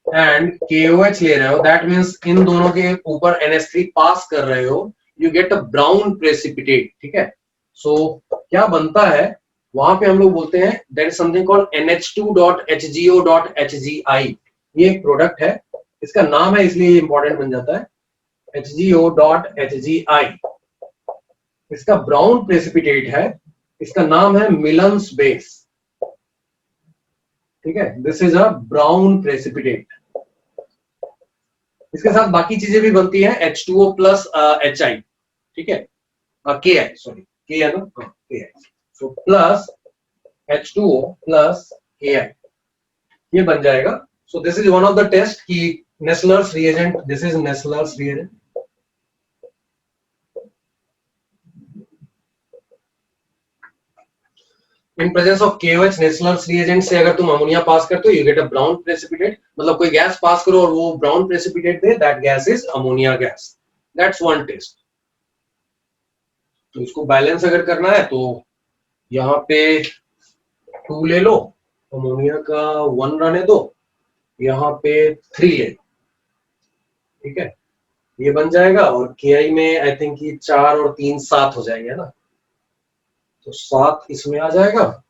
एंड KOH ले रहे हो, दैट मीन्स इन दोनों के ऊपर NH3 पास कर रहे हो, you get a brown precipitate, ठीक है. सो क्या बनता है वहां पे हम लोग बोलते हैं that is something called NH2.HGO.HgI. ये एक प्रोडक्ट है, इसका नाम है इसलिए इंपॉर्टेंट बन जाता है. HGO.HgI इसका ब्राउन प्रेसिपिटेट है, इसका नाम है मिलन्स बेस, ठीक है. This is a brown precipitate. इसके साथ बाकी चीजें भी बनती है, H2O प्लस HI, ठीक है. KI, सॉरी K है ना, KI. So plus H2O plus KI ये बन जाएगा. So this is one of the test की Nessler's reagent, this is Nessler's reagent. In presence of KOH Nessler's reagent से अगर तुम अमोनिया पास करते हो you get a brown precipitate. मतलब कोई गैस पास करो और वो ब्राउन प्रेसिपिटेट दे, that gas is ammonia gas. That's one test. तो इसको बैलेंस अगर करना है तो यहाँ पे 2 ले लो, अमोनिया का 1 रहने दो, यहाँ पे 3 ले लो, ठीक है. ये बन जाएगा और KI में आई थिंक ये 4 और 3 7 हो जाएगा ना. तो 7 इसमें आ जाएगा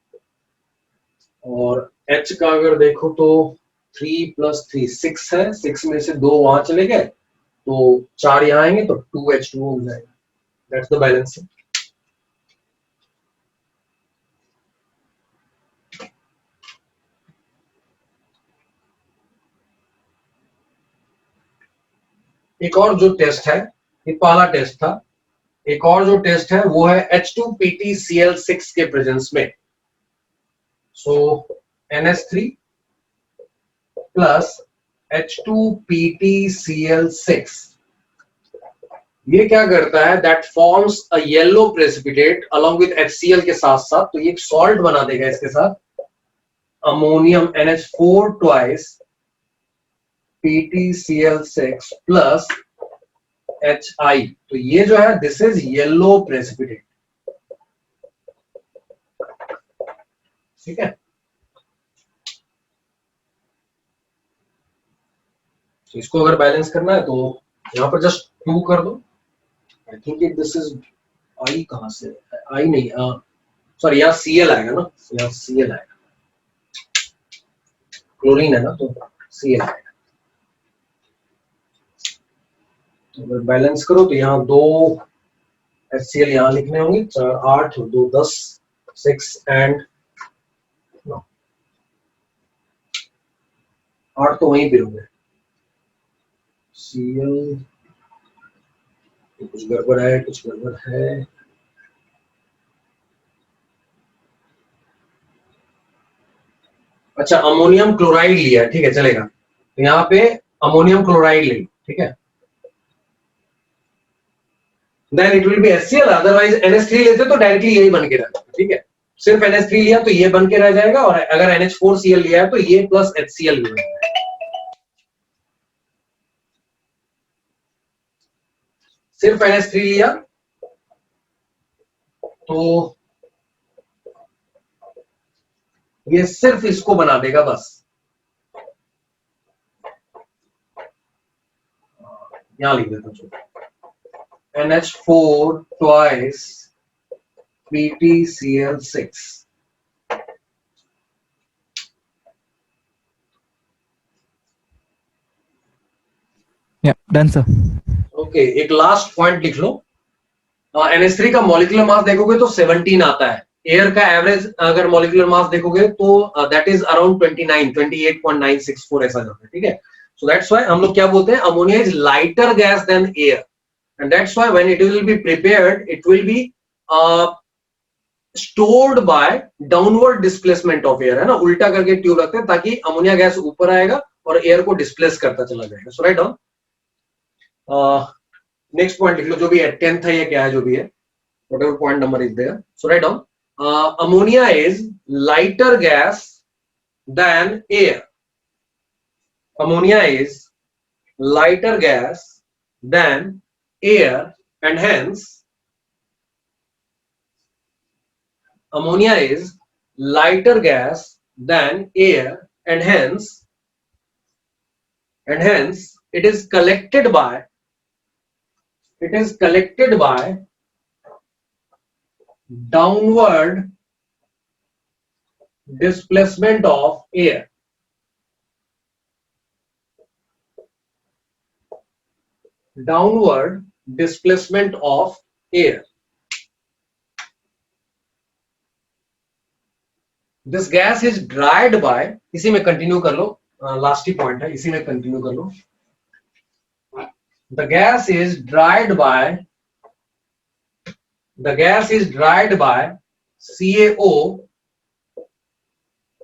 और H का अगर देखो तो 3 + 3 6 है, 6 में से 2 वहां चले गए तो 4 यहाँ आएंगे तो 2H2O हो जाएगा. That's the balancing. एक और जो टेस्ट है, ये पहला टेस्ट था. एक और जो टेस्ट है वो है H2PtCl6 के प्रेजेंस में. सो NH3 प्लस H2PtCl6 ये क्या करता है, that forms a yellow precipitate along with HCl के साथ साथ. तो ये एक सॉल्ट बना देगा इसके साथ, ammonium NH4 twice PtCl6 plus HI. तो ये जो है दिस इज येलो प्रेसिपिटेट. ठीक है। तो इसको अगर बैलेंस करना है तो यहाँ पर जस्ट 2 कर दो। I think this is I, कहां से आई नहीं, सॉरी यहाँ Cl आएगा ना, यहाँ Cl आएगा, क्लोरीन है ना तो Cl आएगा। तो अगर बैलेंस करो तो यहाँ 2 HCl यहाँ लिखने होंगे, 4 8 2 10 6 एंड 8 तो वहीं पे होंगे। Cl, कुछ गड़बड़ है, कुछ गड़बड़ है। अच्छा, अमोनियम क्लोराइड लिया है, ठीक है चलेगा। तो यहाँ पे अमोनियम क्लोराइड ले, ठीक है, then it will be HCl, otherwise NH3 लेते तो डायरेक्टली यही बन के रहता, ठीक है। सिर्फ NH3 लिया तो ये बन के रह जाएगा, और अगर NH4Cl लिया है तो ये प्लस HCl भी बन जाएगा। सिर्फ NH3 लिया तो ये सिर्फ इसको बना देगा बस। यहां लिख देता हूं, NH4 twice PtCl6। Yeah, done, sir. Okay, एक लास्ट पॉइंट लिख लो। NH3 का मॉलिक्यूलर मास देखोगे तो 17 आता है। एयर का एवरेज अगर मॉलिक्यूलर मास देखोगे तो दैट इज अराउंड 28.964 ऐसा जाता है, ठीक है। सो दैट्स व्हाई हम लोग क्या बोलते हैं, ammonia is lighter gas than air, and that's why when it will be prepared it will be stored by downward displacement of air, है ना, उल्टा करके ट्यूब रखते हैं ताकि अमोनिया गैस ऊपर आएगा और एयर को डिस्प्लेस करता चला जाएगा। सो राइट डाउन, नेक्स्ट पॉइंट लिख लो, जो भी है 10th है या क्या है जो भी है, whatever point number is there. So write down, ammonia is lighter gas than air. Ammonia is lighter gas than air, and hence ammonia is lighter gas than air, and hence it is collected by downward displacement of air. Downward displacement of air. This gas is dried by, इसी में continue कर लो, last ही point है, इसी में continue कर लो। The gas is dried by CaO,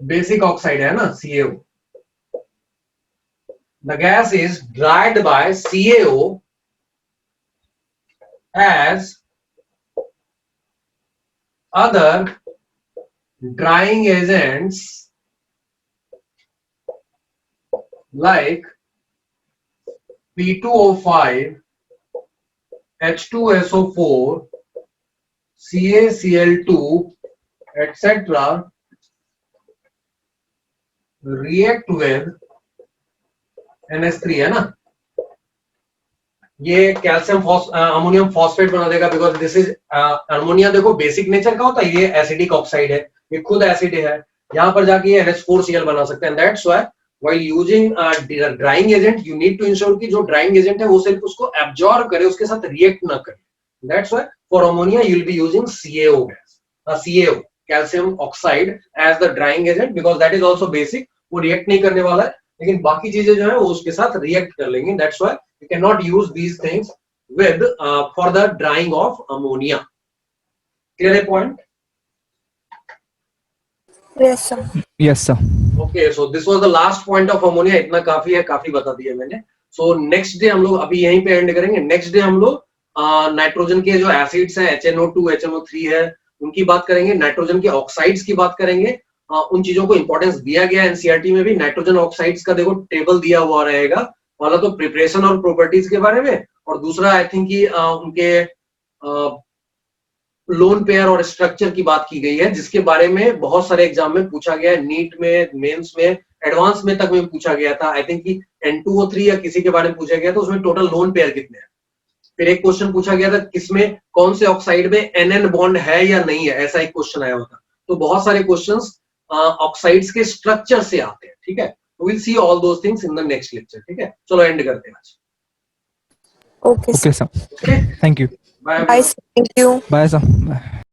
basic oxide है ना CaO. The gas is dried by CaO as other drying agents like P2O5, H2SO4, CaCl2, etc. react with NH3, है ना, ये कैल्शियम अमोनियम फॉस्फेट बना देगा, because this is ammonia, देखो basic nature का होता है, ये एसिडिक ऑक्साइड है, ये खुद एसिड है, यहाँ पर जाके ये NH4Cl बना सकते हैं। That's why while using drying agent you need to ensure कि जो ड्राइंग एजेंट है वो सिर्फ उसको एब्जॉर्ब करे, उसके साथ रिएक्ट ना करे। That's why for ammonia you will be using CaO gas, CaO calcium oxide as the drying agent, because that is also basic, वो रिएक्ट नहीं करने वाला है, लेकिन बाकी चीजें जो है वो उसके साथ रिएक्ट कर लेंगे। That's why you cannot use these things with for the drying of ammonia. Clear a point? Yes, sir. Yes, sir. Okay, so this was the last point of ammonia. इतना काफी है, काफी बता दिया मैंने। So next day हम लोग अभी यहीं पे एंड करेंगे। नेक्स्ट डे हम लोग नाइट्रोजन के जो एसिड्स हैं HNO2, HNO3 है, उनकी बात करेंगे, नाइट्रोजन के ऑक्साइड्स की बात करेंगे। उन चीजों को इंपॉर्टेंस दिया गया एनसीईआरटी में भी। नाइट्रोजन ऑक्साइड्स का देखो टेबल दिया हुआ रहेगा, वाला तो प्रिपरेशन और प्रॉपर्टीज के बारे में, और दूसरा आई थिंक कि उनके लोन पेयर और स्ट्रक्चर की बात की गई है, जिसके बारे में बहुत सारे एग्जाम में पूछा गया है, नीट में, मेंस में, एडवांस में तक में पूछा गया था। आई थिंक कि N2O3 या किसी के बारे में पूछा गया था, उसमें टोटल लोन पेयर कितने हैं। फिर एक क्वेश्चन पूछा गया था किसमें, कौन से ऑक्साइड में NN बॉन्ड है या नहीं है, ऐसा एक क्वेश्चन आया होता। तो बहुत सारे क्वेश्चंस ऑक्साइड्स के स्ट्रक्चर से आते हैं, ठीक है। Will see all those things in the next lecture, ठीक है। चलो एंड करते हैं आज। Okay, sir. Okay, sir. Okay, Thank you. Bye. Bye, sir. Thank you. Bye, sir. Bye.